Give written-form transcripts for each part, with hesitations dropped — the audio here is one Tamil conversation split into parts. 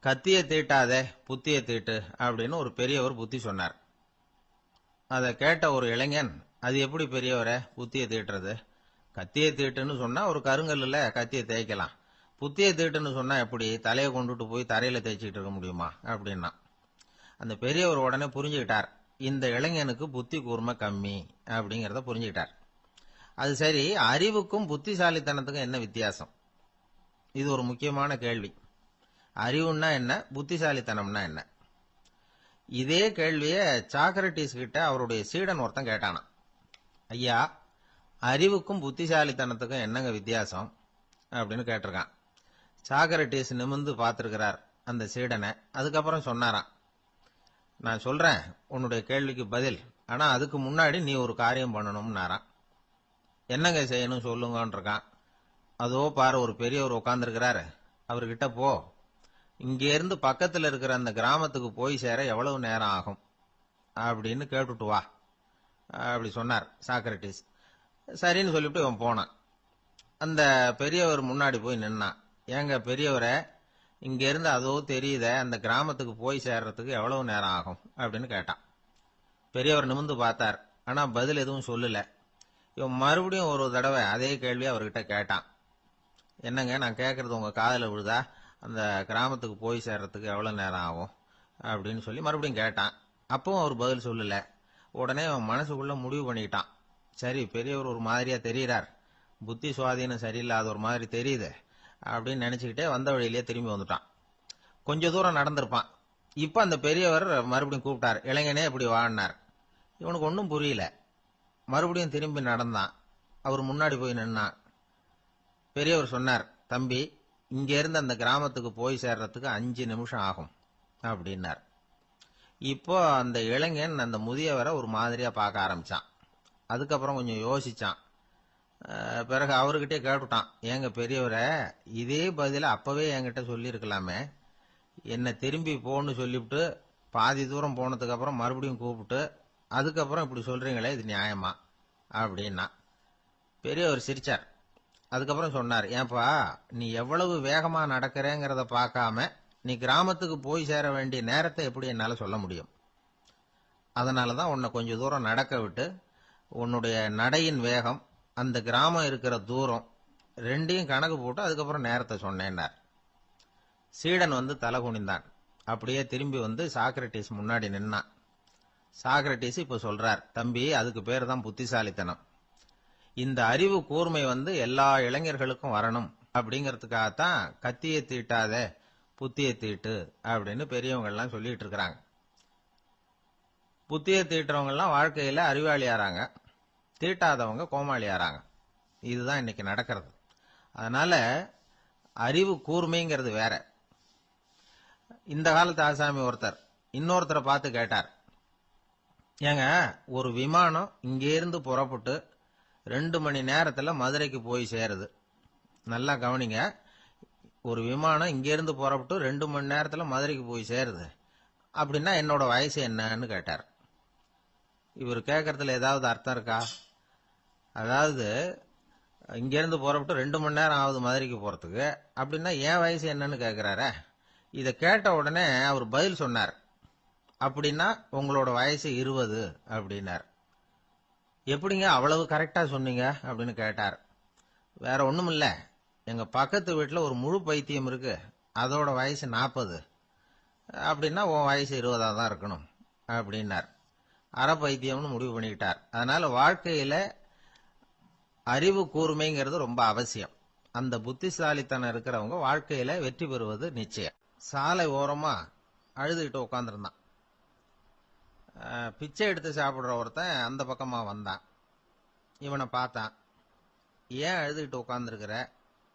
கத்தியை தீட்டாதே புத்தியை தீட்டு அப்படின்னு ஒரு பெரியவர் புத்தி சொன்னார். அதை கேட்ட ஒரு இளைஞன், அது எப்படி பெரியவரை புத்தியை தீட்டுறது? கத்தியை தீட்டுன்னு சொன்னா ஒரு கருங்கல்லுல கத்தியை தேய்க்கலாம், புத்தியை தீட்டுன்னு சொன்னா எப்படி தலையை கொண்டுட்டு போய் தரையில தேய்ச்சிட்டு இருக்க முடியுமா அப்படின்னா. அந்த பெரியவர் உடனே புரிஞ்சுக்கிட்டார், இந்த இளைஞனுக்கு புத்தி கூர்மை கம்மி அப்படிங்கறத புரிஞ்சுக்கிட்டார். அது சரி, அறிவுக்கும் புத்திசாலித்தனத்துக்கும் என்ன வித்தியாசம்? இது ஒரு முக்கியமான கேள்வி. அறிவுன்னா என்ன, புத்திசாலித்தனம்னா என்ன? இதே கேள்வியை சாக்ரட்டிஸ் கிட்ட அவருடைய சீடன் ஒருத்தன் கேட்டானாம். ஐயா, அறிவுக்கும் புத்திசாலித்தனத்துக்கும் என்னங்க வித்தியாசம் அப்படின்னு கேட்டிருக்கான். சாக்ரட்டிஸ் நிமிர்ந்து பார்த்திருக்கிறார் அந்த சீடனை. அதுக்கப்புறம் சொன்னாராம், நான் சொல்றேன் உன்னுடைய கேள்விக்கு பதில், ஆனா அதுக்கு முன்னாடி நீ ஒரு காரியம் பண்ணணும்னாராம். என்னங்க செய்யணும் சொல்லுங்கன்னு இருக்கான். அதோ பாரு, ஒரு பெரியவர் உட்கார்ந்துருக்கிறாரு, அவர்கிட்ட போ, இங்க இருந்து பக்கத்துல இருக்கிற அந்த கிராமத்துக்கு போய் சேர எவ்வளவு நேரம் ஆகும் அப்படின்னு கேட்டுட்டு வா அப்படி சொன்னார் சாக்ரட்டிஸ். சரின்னு சொல்லிவிட்டு இவன் போனான். அந்த பெரியவர் முன்னாடி போய் நின்னான். ஏங்க பெரியவரை, இங்க இருந்து அதோ தெரியுத அந்த கிராமத்துக்கு போய் சேர்றதுக்கு எவ்வளவு நேரம் ஆகும் அப்படின்னு கேட்டான். பெரியவர் நிமிர்ந்து பார்த்தார், ஆனா பதில் எதுவும் சொல்லல. இவன் மறுபடியும் ஒரு தடவை அதே கேள்வி அவர்கிட்ட கேட்டான். என்னங்க, நான் கேட்கறது உங்க காதுல விழுதா? அந்த கிராமத்துக்கு போய் சேர்றதுக்கு எவ்வளவு நேரம் ஆகும் அப்படின்னு சொல்லி மறுபடியும் கேட்டான். அப்பவும் அவர் பதில் சொல்லல. உடனே அவன் மனசுக்குள்ள முடிவு பண்ணிக்கிட்டான், சரி பெரியவர் ஒரு மாதிரியா தெரியறார், புத்தி சுவாதீனம் சரியில்லாத ஒரு மாதிரி தெரியுது அப்படின்னு நினைச்சுக்கிட்டே வந்த வழியிலேயே திரும்பி வந்துட்டான். கொஞ்ச தூரம் நடந்திருப்பான். இப்ப அந்த பெரியவர் மறுபடியும் கூப்பிட்டார், இளைஞனே இப்படி வாழ்னார். இவனுக்கு ஒன்னும் புரியல. மறுபடியும் திரும்பி நடந்தான். அவர் முன்னாடி போய் நின்னான். பெரியவர் சொன்னார், தம்பி, இங்க இருந்து அந்த கிராமத்துக்கு போய் சேர்றதுக்கு 5 நிமிஷம் ஆகும் அப்படின்னார். இப்போ அந்த இளைஞன் அந்த முதியவரை ஒரு மாதிரியா பார்க்க ஆரம்பிச்சான். அதுக்கப்புறம் கொஞ்சம் யோசிச்சான். பிறகு அவர்கிட்டே கேட்டுட்டான், ஏங்க பெரியவரை, இதே பதில அப்பவே என்கிட்ட சொல்லி இருக்கலாமே, என்ன திரும்பி போன்னு சொல்லிவிட்டு பாதி தூரம் போனதுக்கு அப்புறம் மறுபடியும் கூப்பிட்டு அதுக்கப்புறம் இப்படி சொல்றீங்களே, இது நியாயமா அப்படின்னா. பெரியவர் சிரிச்சார். அதுக்கப்புறம் சொன்னார், ஏன்பா, நீ எவ்வளவு வேகமா நடக்கிறேங்கிறத பார்க்காம நீ கிராமத்துக்கு போய் சேர வேண்டிய நேரத்தை எப்படி என்னால சொல்ல முடியும்? அதனாலதான் உன்னை கொஞ்சம் தூரம் நடக்க விட்டு உன்னுடைய நடையின் வேகம், அந்த கிராமம் இருக்கிற தூரம் ரெண்டையும் கணக்கு போட்டு அதுக்கப்புறம் நேரத்தை சொன்னேன்னார். சீடன் வந்து தலை குனிந்தான். அப்படியே திரும்பி வந்து சாக்ரட்டிஸ் முன்னாடி நின்னான். சாக்ரட்டிஸ் இப்ப சொல்றார், தம்பி, அதுக்கு பேர் தான் புத்திசாலித்தனம். இந்த அறிவு கூர்மை வந்து எல்லா இளைஞர்களுக்கும் வரணும் அப்படிங்கறதுக்காகத்தான் கத்தியை தீட்டாத புத்தியை தீட்டு அப்படின்னு பெரியவங்க எல்லாம் சொல்லிட்டு இருக்கிறாங்க. புத்தியை தீட்டுறவங்க எல்லாம் வாழ்க்கையில அறிவாளி ஆறாங்க, தீட்டாதவங்க கோமாளி ஆறாங்க. இதுதான் இன்னைக்கு நடக்கிறது. அதனால அறிவு கூர்மைங்கிறது வேற. இந்த காலத்து ஆசாமி ஒருத்தர் இன்னொருத்தரை பார்த்து கேட்டார், ஏங்க, ஒரு விமானம் இங்கே இருந்து புறப்பட்டு 2 மணி நேரத்துல மதுரைக்கு போய் சேருது. நல்லா கவனிங்க, ஒரு விமானம் இங்க இருந்து புறப்பட்டு 2 மணி நேரத்துல மதுரைக்கு போய் சேருது அப்படின்னா என்னோட வயசு என்னன்னு கேட்டார். இவர் கேட்கறதுல ஏதாவது அர்த்தம் இருக்கா? அதாவது இங்க இருந்து புறப்பட்டு 2 மணி நேரம் ஆகுது மதுரைக்கு போறதுக்கு, அப்படின்னா என் வயசு என்னன்னு கேட்கிறார. இத கேட்ட உடனே அவர் பதில் சொன்னார், அப்படின்னா உங்களோட வயசு 20 அப்படின்னார். எப்படிங்க அவ்வளவு கரெக்டா சொன்னீங்க அப்படின்னு கேட்டார். வேற ஒண்ணும் இல்ல, எங்க பக்கத்து வீட்டுல ஒரு முழு பைத்தியம் இருக்கு, அதோட வயசு 40, அப்படின்னா உன் வயசு 20 தான் இருக்கணும் அப்படின்னார். அரை பைத்தியம்னு முடிவு பண்ணிக்கிட்டார். அதனால வாழ்க்கையில அறிவு கூர்மைங்கிறது ரொம்ப அவசியம். அந்த புத்திசாலித்தனம் இருக்கிறவங்க வாழ்க்கையில வெற்றி பெறுவது நிச்சயம். சாலை ஓரமா அழுதுகிட்டு உட்காந்துருந்தான். பிச்சை எடுத்து சாப்பிடுற ஒருத்தன் அந்த பக்கமா வந்தான். இவனை பார்த்தான். ஏன் அழுதுகிட்டு உட்காந்துருக்கிற,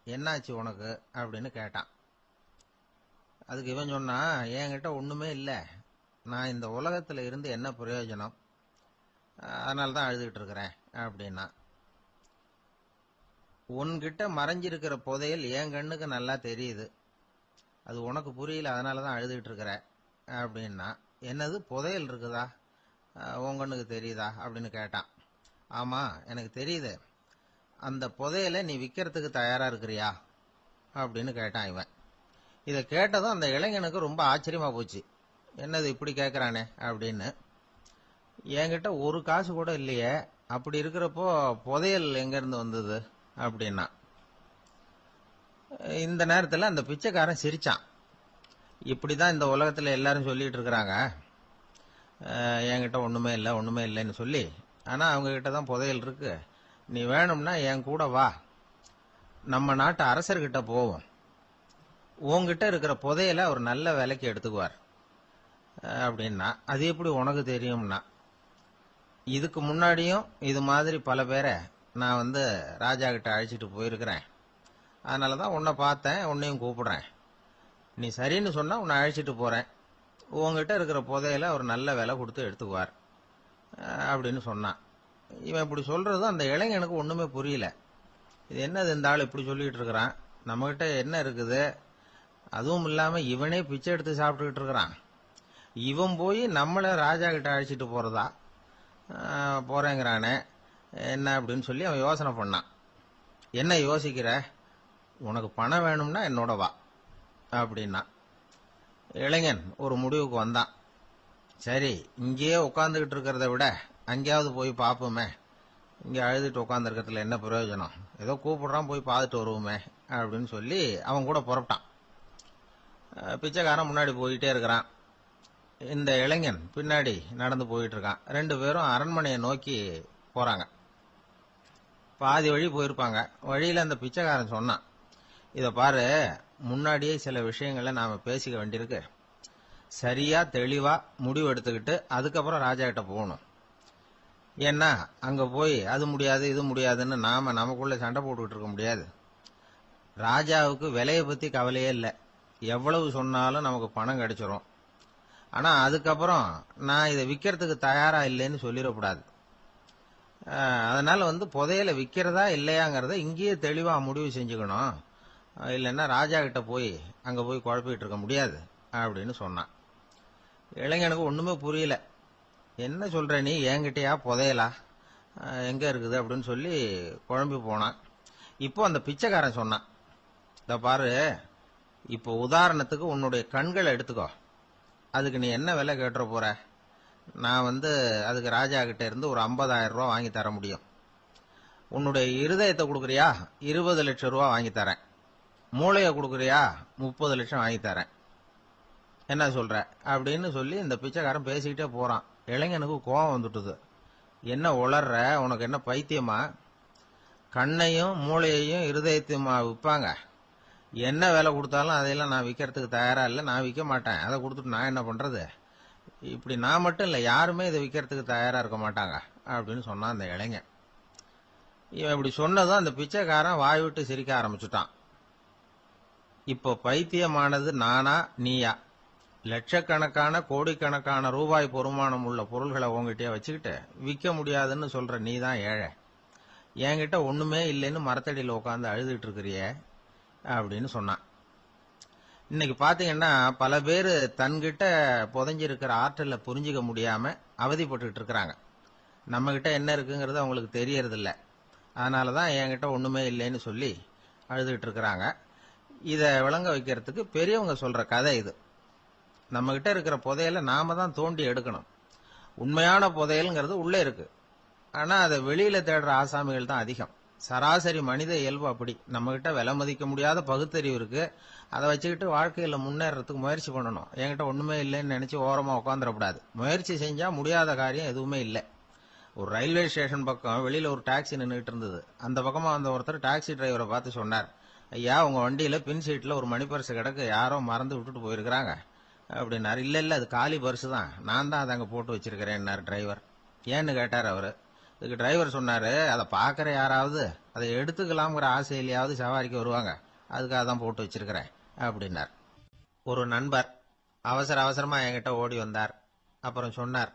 என்னாச்சு உனக்கு அப்படின்னு கேட்டான். அதுக்கு இவன் சொன்னா, என்கிட்ட ஒண்ணுமே இல்ல, நான் இந்த உலகத்துல இருந்து என்ன பிரயோஜனம், அதனாலதான் அழுதுகிட்டு இருக்கிறேன் அப்படின்னா. உன்கிட்ட மறைஞ்சிருக்கிற புதையல் என் கண்ணுக்கு நல்லா தெரியுது, அது உனக்கு புரியல, அதனாலதான் அழுதுகிட்டு இருக்கிற அப்படின்னா. என்னது, புதையல் இருக்குதா, உன் கண்ணுக்கு தெரியுதா அப்படின்னு கேட்டான். ஆமா, எனக்கு தெரியுது, அந்த புதையலை நீ விக்கிறதுக்கு தயாரா இருக்கிறியா அப்படின்னு கேட்டான் இவன். இதை கேட்டதும் அந்த இளைஞனுக்கு ரொம்ப ஆச்சரியமா போச்சு. என்னது இப்படி கேட்கறானே அப்படின்னு. என்கிட்ட ஒரு காசு கூட இல்லையே, அப்படி இருக்கிறப்போ புதையல் எங்க இருந்து வந்தது அப்படின்னா. இந்த நேரத்துல அந்த பிச்சைக்காரன் சிரிச்சான். இப்படிதான் இந்த உலகத்துல எல்லாரும் சொல்லிட்டு இருக்கிறாங்க, என்கிட்ட ஒண்ணுமே இல்லை ஒண்ணுமே இல்லைன்னு சொல்லி. ஆனா அவங்க கிட்ட தான் புதையல் இருக்கு. நீ வேணும்னா என் கூட வா, நம்ம நாட்டு அரசர்கிட்ட போவோம். உன்கிட்ட இருக்கிற புதையலை அவர் நல்ல விலைக்கு எடுத்துக்குவார் அப்படின்னா. அது எப்படி உனக்கு தெரியும்னா, இதுக்கு முன்னாடியும் இது மாதிரி பல பேரை நான் ராஜா கிட்ட அழைச்சிட்டு போயிருக்கிறேன். அதனாலதான் உன்னை பார்த்தேன், உன்னையும் கூப்பிடுறேன். நீ சரின்னு சொன்னா உன்னை அழைச்சிட்டு போறேன். உங்ககிட்ட இருக்கிற புதையலை அவர் நல்ல விலை கொடுத்து எடுத்துக்குவார் அப்படின்னு சொன்னான். இவன் இப்படி சொல்றதும் அந்த இளைஞனுக்கு ஒண்ணுமே புரியல. இது என்னது இந்த ஆள் இப்படி சொல்லிட்டு இருக்கிறான், நம்மகிட்ட என்ன இருக்குது, அதுவும் இல்லாம இவனே பிச்சை எடுத்து சாப்பிட்டுக்கிட்டு இருக்கிறான், இவன் போய் நம்மள ராஜா கிட்ட அழைச்சிட்டு போறதா, போறேங்கிறானே என்ன அப்படின்னு சொல்லி அவன் யோசனை பண்ணான். என்ன யோசிக்கிற, உனக்கு பணம் வேணும்னா என்னோட வா அப்படின்னா. இளைஞன் ஒரு முடிவுக்கு வந்தான். சரி, இங்கேயே உட்காந்துக்கிட்டு இருக்கிறத விட அங்கேயாவது போய் பார்ப்போமே, இங்க அழுதுட்டு உட்காந்துருக்கிறதுல என்ன பிரயோஜனம், ஏதோ கூப்பிடுறான் போய் பார்த்துட்டு வருவோமே அப்படின்னு சொல்லி அவன் கூட புறப்பட்டான். பிச்சைக்காரன் முன்னாடி போயிட்டே இருக்கிறான், இந்த இளைஞன் பின்னாடி நடந்து போயிட்டு இருக்கான். ரெண்டு பேரும் அரண்மனையை நோக்கி போறாங்க. பாதி வழி போயிருப்பாங்க. வழியில அந்த பிச்சைக்காரன் சொன்னான், இத பாரு, முன்னாடியே சில விஷயங்களை நாம பேசிக்க வேண்டியிருக்கு. சரியா தெளிவா முடிவு எடுத்துக்கிட்டு அதுக்கப்புறம் ராஜா கிட்ட போகணும். ஏன்னா அங்க போய் அது முடியாது இது முடியாதுன்னு நாம நமக்குள்ள சண்டை போட்டுக்கிட்டு இருக்க முடியாது. ராஜாவுக்கு விலையை பத்தி கவலையே இல்லை, எவ்வளவு சொன்னாலும் நமக்கு பணம் கிடைச்சிரும். ஆனா அதுக்கப்புறம் நான் இதை விற்கிறதுக்கு தயாரா இல்லைன்னு சொல்லிடக்கூடாது. அதனால புதையலை விற்கிறதா இல்லையாங்கிறத இங்கேயே தெளிவா முடிவு செஞ்சுக்கணும். இல்லைன்னா ராஜா கிட்ட போய் அங்க போய் குழப்பிட்டு இருக்க முடியாது அப்படின்னு சொன்னான். இளைஞனுக்கு ஒண்ணுமே புரியல. என்ன சொல்ற நீ, என்கிட்டயா புதையலா, எங்க இருக்குது அப்படின்னு சொல்லி குழம்பி போனான். இப்போ அந்த பிச்சைக்காரன் சொன்னான், இத பாரு, இப்போ உதாரணத்துக்கு உன்னுடைய கண்களை எடுத்துக்கோ, அதுக்கு நீ என்ன விலை கேட்டுற போற. நான் அதுக்கு ராஜா கிட்ட இருந்து ஒரு 50,000 ரூபாய் வாங்கி தர முடியும். உன்னுடைய இருதயத்தை கொடுக்குறியா, 20 லட்சம் ரூபாய் வாங்கி தரேன். மூளைய கொடுக்குறியா, 30 லட்சம் வாங்கி தரேன். என்ன சொல்ற அப்படின்னு சொல்லி இந்த பிச்சைக்காரன் பேசிக்கிட்டே போறான். இளைஞனுக்கு கோபம் வந்துட்டுது. என்ன உளர்ற, உனக்கு என்ன பைத்தியமா, கண்ணையும் மூளையையும் இருதயத்தையுமா விற்பாங்க, என்ன விலை கொடுத்தாலும் அதையெல்லாம் நான் விற்கிறதுக்கு தயாரா இல்லை, நான் விற்க மாட்டேன், அதை கொடுத்துட்டு நான் என்ன பண்றது, இப்படி நான் மட்டும் இல்லை யாருமே இதை விற்கிறதுக்கு தயாரா இருக்க மாட்டாங்க அப்படின்னு சொன்னான் அந்த இளைஞன். இவன் இப்படி சொன்னதும் அந்த பிச்சைக்காரன் வாய் விட்டு சிரிக்க ஆரம்பிச்சுட்டான். இப்போ பைத்தியமானது நானா நீயா, லட்சக்கணக்கான கோடிக்கணக்கான ரூபாய் பொறுமானம் உள்ள பொருள்களை உங்ககிட்டயே வச்சுக்கிட்டு விற்க முடியாதுன்னு சொல்ற நீ தான் ஏழை, என்கிட்ட ஒண்ணுமே இல்லைன்னு மரத்தடியில் உட்காந்து அழுதுட்டு இருக்கிறியே அப்படின்னு சொன்னான். இன்னைக்கு பாத்தீங்கன்னா பல பேர் தன்கிட்ட புதைஞ்சிருக்கிற ஆற்றலை புரிஞ்சிக்க முடியாம அவதிப்பட்டு இருக்கிறாங்க. நம்ம கிட்ட என்ன இருக்குங்கிறது அவங்களுக்கு தெரியறது இல்ல, அதனாலதான் என்கிட்ட ஒண்ணுமே இல்லைன்னு சொல்லி அழுதுட்டு இருக்கிறாங்க. இத விளங்க வைக்கிறதுக்கு பெரியவங்க சொல்ற கதை இது. நம்ம கிட்ட இருக்கிற புதையலை நாம தான் தோண்டி எடுக்கணும். உண்மையான புதையல்ங்கிறது உள்ளே இருக்கு, ஆனா அதை வெளியில தேடுற ஆசாமிகள் தான் அதிகம். சராசரி மனித இயல்பு அப்படி. நம்ம கிட்ட விலை மதிக்க முடியாத பகுத்தறிவு இருக்கு, அதை வச்சுக்கிட்டு வாழ்க்கையில முன்னேறதுக்கு முயற்சி பண்ணணும். என்கிட்ட ஒண்ணுமே இல்லைன்னு நினைச்சு ஓரமா உட்காந்துடக்கூடாது. முயற்சி செஞ்சா முடியாத காரியம் எதுவுமே இல்லை. ஒரு ரயில்வே ஸ்டேஷன் பக்கம் வெளியில ஒரு டாக்ஸி நின்றுட்டு இருந்தது. அந்த பக்கமா வந்த ஒருத்தர் டாக்ஸி டிரைவரை பார்த்து சொன்னார், ஐயா, உங்க வண்டியில பின் சீட்ல ஒரு மணி பர்ஸ் கிடக்கு, யாரோ மறந்து விட்டுட்டு போயிருக்கிறாங்க அப்படின்னாரு. இல்ல இல்ல, அது காலி பர்ஸ் தான், நான் தான் அதை அங்க போட்டு வச்சிருக்கிறேன் டிரைவர். ஏன்னு கேட்டார் அவரு. இதுக்கு டிரைவர் சொன்னாரு, அதை பாக்குற யாராவது அதை எடுத்துக்கலாம்ங்கிற ஆசையிலேயாவது சவாரிக்கு வருவாங்க, அதுக்காக தான் போட்டு வச்சிருக்கிறேன் அப்படின்னார். ஒரு நண்பர் அவசர அவசரமா என்கிட்ட ஓடி வந்தார். அப்புறம் சொன்னார்,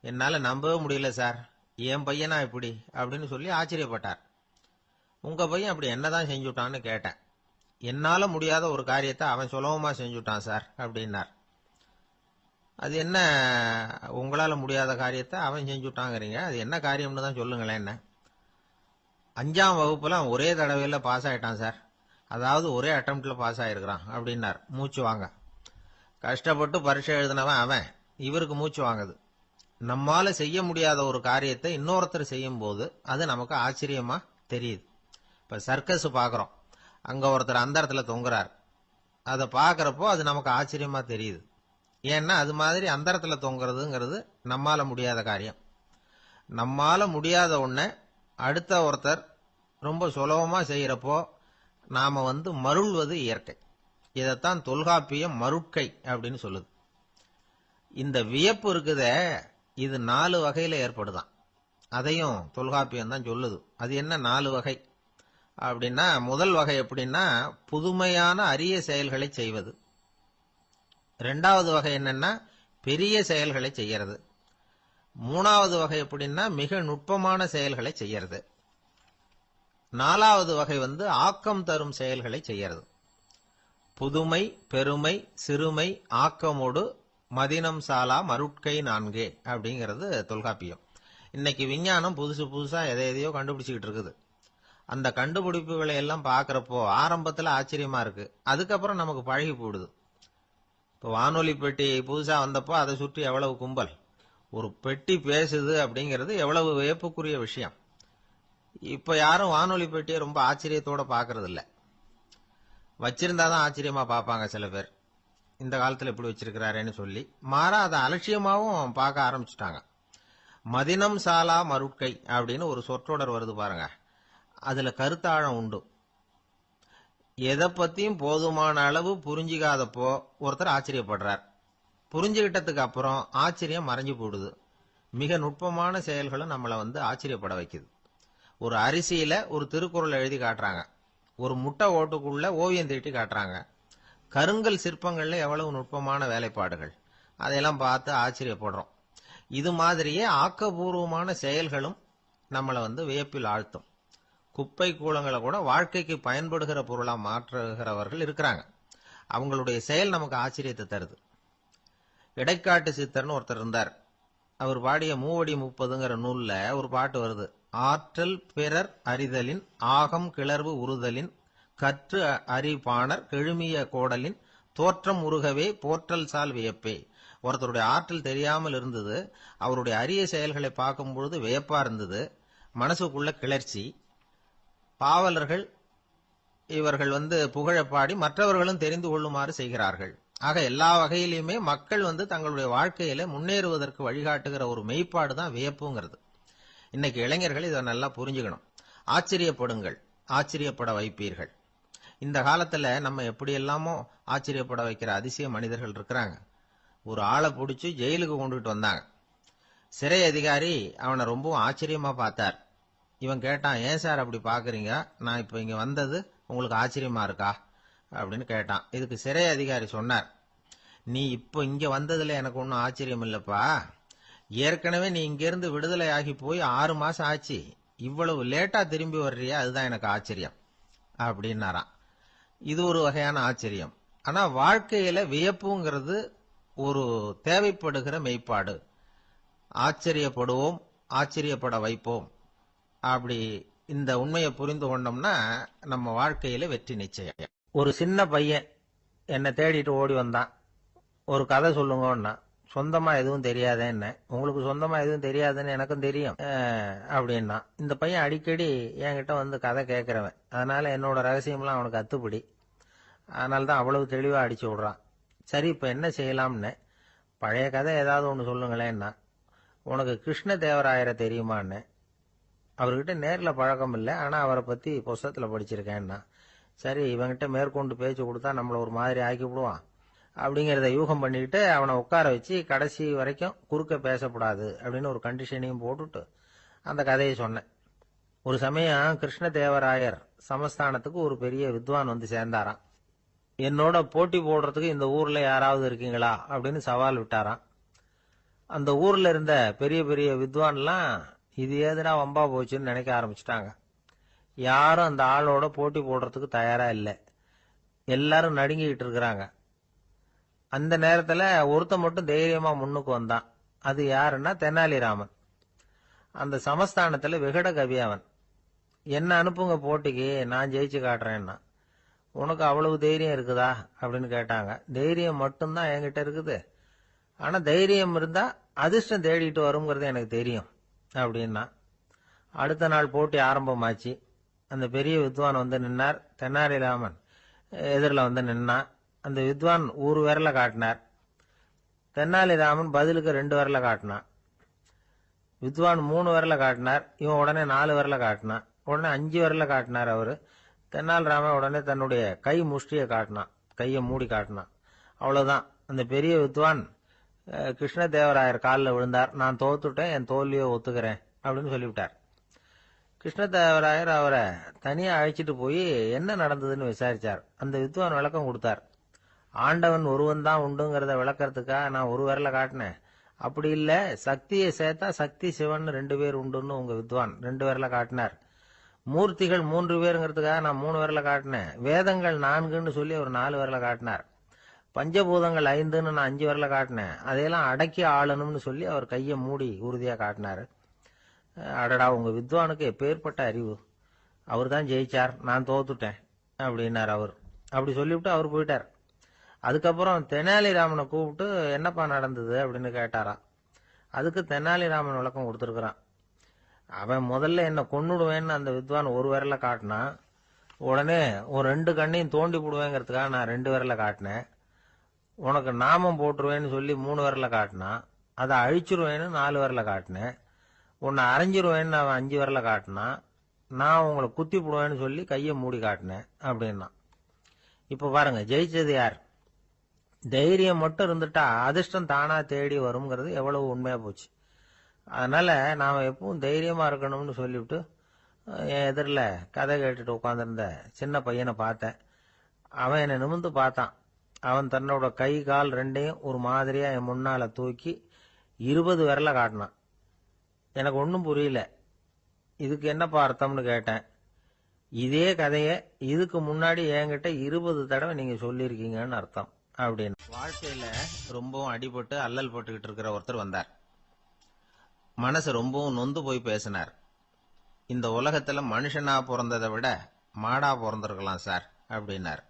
என்னால நம்பவே முடியல சார், என் பையனா இப்படி அப்படின்னு சொல்லி ஆச்சரியப்பட்டார். உங்க பையன் அப்படி என்னதான் செஞ்சுட்டான்னு கேட்டேன். என்னால முடியாத ஒரு காரியத்தை அவன் சுலபமா செஞ்சுட்டான் சார் அப்படின்னார். அது என்ன, உங்களால முடியாத காரியத்தை அவன் செஞ்சுட்டாங்கிறீங்க, அது என்ன காரியம்னு தான் சொல்லுங்களேன். என்ன 5ஆம் வகுப்புல அவன் ஒரே தடவையில பாஸ் ஆயிட்டான் சார். அதாவது ஒரே அட்டம்ப்ட்ல பாஸ் ஆயிருக்கிறான் அப்படின்னார். மூச்சு வாங்க. கஷ்டப்பட்டு பரீட்சை எழுதினவன் அவன், இவருக்கு மூச்சு வாங்குது. நம்மால செய்ய முடியாத ஒரு காரியத்தை இன்னொருத்தர் செய்யும் போது அது நமக்கு ஆச்சரியமா தெரியுது. இப்ப சர்க்கஸ் பாக்குறோம், அங்க ஒருத்தர் அந்த இடத்துல தொங்குறார். அதை பாக்குறப்போ அது நமக்கு ஆச்சரியமா தெரியுது. ஏன்னா அது மாதிரி அந்த இடத்துல தொங்குறதுங்கிறது நம்மால முடியாத காரியம். நம்மால முடியாத ஒண்ண அடுத்த ஒருத்தர் ரொம்ப சுலபமா செய்யறப்போ நாம மருள்வது இயற்கை. இதைத்தான் தொல்காப்பியம் மருட்கை அப்படின்னு சொல்லுது. இந்த வியப்பு இருக்குதே, இது 4 வகையில ஏற்படுதான். அதையும் தொல்காப்பியம் தான் சொல்லுது. அது என்ன 4 வகை அப்படின்னா, முதல் வகை எப்படின்னா புதுமையான அரிய செயல்களை செய்வது. 2வது வகை என்னன்னா பெரிய செயல்களை செய்யறது. 3வது வகை எப்படின்னா மிக நுட்பமான செயல்களை செய்யறது. 4வது வகை ஆக்கம் தரும் செயல்களை செய்யறது. புதுமை, பெருமை, சிறுமை, ஆக்கமோடு மதினம் சாலா மருட்கை 4 அப்படிங்கிறது தொல்காப்பியம். இன்னைக்கு விஞ்ஞானம் புதுசு புதுசா எதையோ கண்டுபிடிச்சுக்கிட்டு இருக்குது. அந்த கண்டுபிடிப்புகளை எல்லாம் பாக்குறப்போ ஆரம்பத்துல ஆச்சரியமா இருக்கு, அதுக்கப்புறம் நமக்கு பழகி போடுது. இப்போ வானொலி பெட்டி புதுசா வந்தப்போ அதை சுற்றி எவ்வளவு கும்பல், ஒரு பெட்டி பேசுது அப்படிங்கிறது எவ்வளவு வியப்புக்குரிய விஷயம். இப்ப யாரும் வானொலி பெட்டியை ரொம்ப ஆச்சரியத்தோட பாக்குறது இல்ல. வச்சிருந்தாதான் ஆச்சரியமா பார்ப்பாங்க சில பேர். இந்த காலத்துல இப்படி வச்சிருக்கிறாரேன்னு சொல்லி மாறா அதை அலட்சியமாவும் பார்க்க ஆரம்பிச்சுட்டாங்க. மதினம் சாலா மருட்கை அப்படின்னு ஒரு சொற்றொடர் வருது பாருங்க, அதுல கருத்தாழம் உண்டு. எதை பத்தியும் போதுமான அளவு புரிஞ்சிக்காதப்போ ஒருத்தர் ஆச்சரியப்படுறார். புரிஞ்சுகிட்டதுக்கு அப்புறம் ஆச்சரியம் மறைஞ்சு போடுது. மிக நுட்பமான செயல்களும் நம்மளை ஆச்சரியப்பட வைக்குது. ஒரு அரிசியில ஒரு திருக்குறள் எழுதி காட்டுறாங்க, ஒரு முட்டை ஓட்டுக்குள்ள ஓவியம் தீட்டி காட்டுறாங்க. கருங்கல் சிற்பங்கள்ல எவ்வளவு நுட்பமான வேலைப்பாடுகள், அதையெல்லாம் பார்த்து ஆச்சரியப்படுறோம். இது மாதிரியே ஆக்கப்பூர்வமான செயல்களும் நம்மளை வியப்பில் ஆழ்த்தும். குப்பை கூலங்களை கூட வாழ்க்கைக்கு பயன்படுகிற பொருளா மாற்றுகிறவர்கள் இருக்கிறாங்க. அவங்களுடைய செயல் நமக்கு ஆச்சரியத்தை தருது. இடைக்காட்டு சித்தர்னு ஒருத்தர் இருந்தார். அவர் பாடிய மூவடி 30ங்கிற நூல்ல ஒரு பாட்டு வருது. ஆற்றல் பிறர் அறிதலின் ஆகம் கிளர்வு உறுதலின் கற்று அறிபாணர் கெழுமிய கோடலின் தோற்றம் உருகவே போற்றல் சால் வியப்பே. ஒருத்தருடைய ஆற்றல் தெரியாமல் இருந்தது, அவருடைய அரிய செயல்களை பார்க்கும் பொழுது வியப்பா இருந்தது, மனசுக்குள்ள கிளர்ச்சி. பாவலர்கள் இவர்கள் புகழ பாடி மற்றவர்களும் தெரிந்து கொள்ளுமாறு செய்கிறார்கள். ஆக எல்லா வகையிலுமே மக்கள் தங்களுடைய வாழ்க்கையில முன்னேறுவதற்கு வழிகாட்டுகிற ஒரு மெய்ப்பாடு தான் வியப்புங்கிறது. இன்னைக்கு இளைஞர்கள் இதை நல்லா புரிஞ்சுக்கணும். ஆச்சரியப்படுங்கள், ஆச்சரியப்பட வைப்பீர்கள். இந்த காலத்துல நம்ம எப்படி எல்லாமோ ஆச்சரியப்பட வைக்கிற அதிசய மனிதர்கள் இருக்கிறாங்க. ஒரு ஆளை பிடிச்சி ஜெயிலுக்கு கொண்டுட்டு வந்தாங்க. சிறை அதிகாரி அவனை ரொம்பவும் ஆச்சரியமா பார்த்தார். இவன் கேட்டான், ஏன் சார் அப்படி பாக்குறீங்க, நான் இப்ப இங்க வந்தது உங்களுக்கு ஆச்சரியமா இருக்கா அப்படின்னு கேட்டான். இதுக்கு சிறை அதிகாரி சொன்னார், நீ இப்ப இங்க வந்ததுல எனக்கு ஒன்னும் ஆச்சரியம் இல்லப்பா, ஏற்கனவே நீ இங்கிருந்து விடுதலை ஆகி போய் 6 மாசம் ஆச்சு, இவ்வளவு லேட்டா திரும்பி வர்றியா, அதுதான் எனக்கு ஆச்சரியம் அப்படின்னாராம். இது ஒரு வகையான ஆச்சரியம். ஆனா வாழ்க்கையில வியப்புங்கிறது ஒரு தேவைப்படுகிற மெய்ப்பாடு. ஆச்சரியப்படுவோம், ஆச்சரியப்பட வைப்போம். அப்படி இந்த உண்மையை புரிந்து கொண்டோம்னா நம்ம வாழ்க்கையில வெற்றி நிச்சயம். ஒரு சின்ன பையன் என்னை தேடிட்டு ஓடி வந்தான். ஒரு கதை சொல்லுங்கன்னா, சொந்தமா எதுவும் தெரியாதேன்னு. உங்களுக்கு சொந்தமா எதுவும் தெரியாதுன்னு எனக்கும் தெரியும் அப்படின்னா. இந்த பையன் அடிக்கடி என்கிட்ட கதை கேட்கிறவன், அதனால என்னோட ரகசியம்லாம் அவனுக்கு அத்துப்படி. அதனால தான் அவ்வளவு தெளிவா அடிச்சு விடுறான். சரி, இப்ப என்ன செய்யலாம்னு. பழைய கதை ஏதாவது ஒன்று சொல்லுங்களேன்னா. உனக்கு கிருஷ்ண தேவராயரை தெரியுமான்னு. அவர்கிட்ட நேரில் பழக்கம் இல்லை, ஆனா அவரை பத்தி புஸ்தகத்துல படிச்சிருக்கேன்னா. சரி, இவங்கிட்ட மேற்கொண்டு பேச்சு கொடுத்தா நம்மள ஒரு மாதிரி ஆக்கி விடுவான் அப்படிங்கிறத யூகம் பண்ணிக்கிட்டு அவனை உட்கார வச்சு கடைசி வரைக்கும் குறுக்க பேசக்கூடாது அப்படின்னு ஒரு கண்டிஷனையும் போட்டுட்டு அந்த கதையை சொன்னேன். ஒரு சமயம் கிருஷ்ண தேவராயர் சமஸ்தானத்துக்கு ஒரு பெரிய வித்வான் சேர்ந்தாராம். என்னோட போட்டி போடுறதுக்கு இந்த ஊர்ல யாராவது இருக்கீங்களா அப்படின்னு சவால் விட்டாராம். அந்த ஊர்ல இருந்த பெரிய பெரிய வித்வான்லாம் இது ஏதுனா வம்பா போச்சுன்னு நினைக்க ஆரம்பிச்சுட்டாங்க. யாரும் அந்த ஆளோட போட்டி போடுறதுக்கு தயாரா இல்லை. எல்லாரும் நடுங்கிட்டு இருக்கிறாங்க. அந்த நேரத்துல ஒருத்த மட்டும் தைரியமா முன்னுக்கு வந்தான். அது யாருன்னா தெனாலிராமன். அந்த சமஸ்தானத்துல விகட கவி அவன். என்ன அனுப்புங்க போட்டிக்கு, நான் ஜெயிச்சு காட்டுறேன்னா. உனக்கு அவ்வளவு தைரியம் இருக்குதா அப்படின்னு கேட்டாங்க. தைரியம் மட்டும்தான் என்கிட்ட இருக்குது. ஆனா தைரியம் இருந்தா அதிர்ஷ்டம் தேடிட்டு வருங்கிறது எனக்கு தெரியும் அப்படின்னா. அடுத்த நாள் போட்டி ஆரம்பமாச்சு. அந்த பெரிய வித்வான் வந்து நின்னார். தென்னாலிராமன் எதிரில் வந்து நின்னான். அந்த வித்வான் ஒரு விரல காட்டினார். தென்னாலிராமன் பதிலுக்கு 2 விரல காட்டினான். வித்வான் 3 விரல காட்டினார். இவன் உடனே 4 விரல காட்டினான். உடனே 5 விரல காட்டினார் அவரு. தென்னாலிராமன் உடனே தன்னுடைய கை முஷ்டியை காட்டினான். கையை மூடி காட்டினான். அவ்வளவுதான். அந்த பெரிய வித்வான் கிருஷ்ணதேவராயர் காலில் விழுந்தார். நான் தோத்துட்டேன், என் தோல்வியை ஒத்துக்கிறேன் அப்படின்னு சொல்லிவிட்டார். கிருஷ்ணதேவராயர் அவரை தனியா அழைச்சிட்டு போய் என்ன நடந்ததுன்னு விசாரிச்சார். அந்த வித்வான் விளக்கம் கொடுத்தார். ஆண்டவன் ஒருவன் தான் உண்டுங்கிறத விளக்கறதுக்காக நான் ஒரு விரல காட்டினேன். அப்படி இல்ல, சக்தியை சேர்த்தா சக்தி சிவன் 2 பேர் உண்டுன்னு உங்க வித்வான் 2 விரல காட்டினார். மூர்த்திகள் 3 பேருங்கிறதுக்காக நான் 3 விரல காட்டினேன். வேதங்கள் 4ன்னு சொல்லி அவர் 4 விரல காட்டினார். பஞ்சபூதங்கள் 5ன்னு நான் 5 விரல காட்டினேன். அதையெல்லாம் அடக்கி ஆளணும்னு சொல்லி அவர் கையை மூடி உறுதியா காட்டினாரு. அடடா, உங்க வித்வானுக்கு எப்பேற்பட்ட அறிவு! அவர் தான் ஜெயிச்சார், நான் தோத்துட்டேன் அப்படின்னார் அவர். அப்படி சொல்லிவிட்டு அவர் போயிட்டார். அதுக்கப்புறம் தெனாலிராமனை கூப்பிட்டு என்னப்பா நடந்தது அப்படின்னு கேட்டாராம். அதுக்கு தெனாலிராமன் விளக்கம் கொடுத்துருக்கிறான். அவன் முதல்ல என்ன கொன்னுடுவேன்னு அந்த வித்வான் ஒரு விரல காட்டினான். உடனே ஒரு 2 கண்ணையும் தோண்டி போடுவேங்கிறதுக்காக நான் 2 விரல காட்டினேன். உனக்கு நாமம் போட்டுருவேன்னு சொல்லி 3 விரல காட்டினான். அதை அழிச்சிருவேன்னு 4 விரல காட்டினேன். உன்னை அரைஞ்சிருவேன்னு அவன் 5 விரல காட்டினான். நான் உங்களை குத்தி போடுவேன்னு சொல்லி கையை மூடி காட்டினேன் அப்படின்னா. இப்ப பாருங்க, ஜெயிச்சது யார்? தைரியம் மட்டும் இருந்துட்டா அதிர்ஷ்டம் தானா தேடி வருங்கிறது எவ்வளவு உண்மையா போச்சு. அதனால நாம எப்பவும் தைரியமா இருக்கணும்னு சொல்லிவிட்டு என் எதிரில் கதை கேட்டுட்டு உட்காந்துருந்த சின்ன பையனை பார்த்தேன். அவன் என்னை நிமிர்ந்து பார்த்தான். அவன் தன்னோட கை கால் 2ஐயும் ஒரு மாதிரியா என் முன்னால தூக்கி 20 விரல காட்டினான். எனக்கு ஒன்றும் புரியல. இதுக்கு என்னப்பா அர்த்தம்னு கேட்டேன். இதே கதையை இதுக்கு முன்னாடி என்கிட்ட 20 தடவை நீங்க சொல்லியிருக்கீங்கன்னு அர்த்தம் அப்படின்னு. வாழ்க்கையில ரொம்பவும் அடிபட்டு அல்லல் போட்டுக்கிட்டு இருக்கிற ஒருத்தர் வந்தார். மனசு ரொம்பவும் நொந்து போய் பேசினார். இந்த உலகத்துல மனுஷனா பிறந்ததை விட மாடா பிறந்திருக்கலாம் சார் அப்படின்னார்.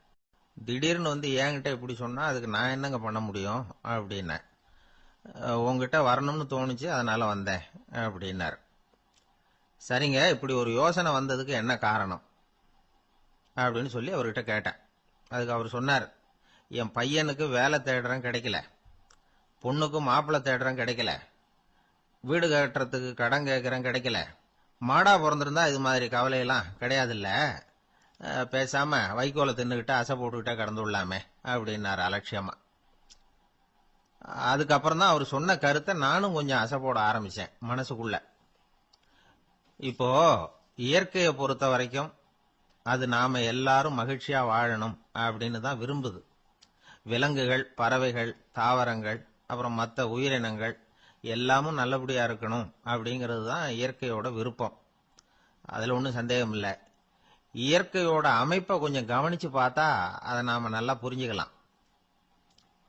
திடீர்னு வந்து என்கிட்ட இப்படி சொன்னா அதுக்கு நான் என்னங்க பண்ண முடியும் அப்படின்னேன். உங்ககிட்ட வரணும்னு தோணுச்சு, அதனால வந்தேன் அப்படின்னார். சரிங்க, இப்படி ஒரு யோசனை வந்ததுக்கு என்ன காரணம் அப்படின்னு சொல்லி அவர்கிட்ட கேட்டேன். அதுக்கு அவர் சொன்னார், என் பையனுக்கு வேலை தேடுறேன் கிடைக்கல, பொண்ணுக்கு மாப்பிள்ளை தேடுறேன் கிடைக்கல, வீடு கட்டுறதுக்கு கடன் கேட்கறேன் கிடைக்கல. மாடா பிறந்திருந்தா இது மாதிரி கவலையெல்லாம் கிடையாதுல்ல, பேசாம வைக்கோலை தின்னுகிட்ட அசை போட்டுக்கிட்டே கடந்து விடலாமே அப்படின்னாரு அலட்சியமா. அதுக்கப்புறம் தான் அவர் சொன்ன கருத்தை நானும் கொஞ்சம் அசை போட ஆரம்பிச்சேன் மனசுக்குள்ள. இப்போ இயற்கையை பொறுத்த வரைக்கும் அது நாம எல்லாரும் மகிழ்ச்சியா வாழணும் அப்படின்னு தான் விரும்புது. விலங்குகள், பறவைகள், தாவரங்கள், அப்புறம் மற்ற உயிரினங்கள் எல்லாமும் நல்லபடியா இருக்கணும் அப்படிங்கிறது தான் இயற்கையோட விருப்பம். அதுல ஒன்றும் சந்தேகம் இல்லை. இயற்கையோட அமைப்பை கொஞ்சம் கவனிச்சு பார்த்தா அதை நாம நல்லா புரிஞ்சுக்கலாம்.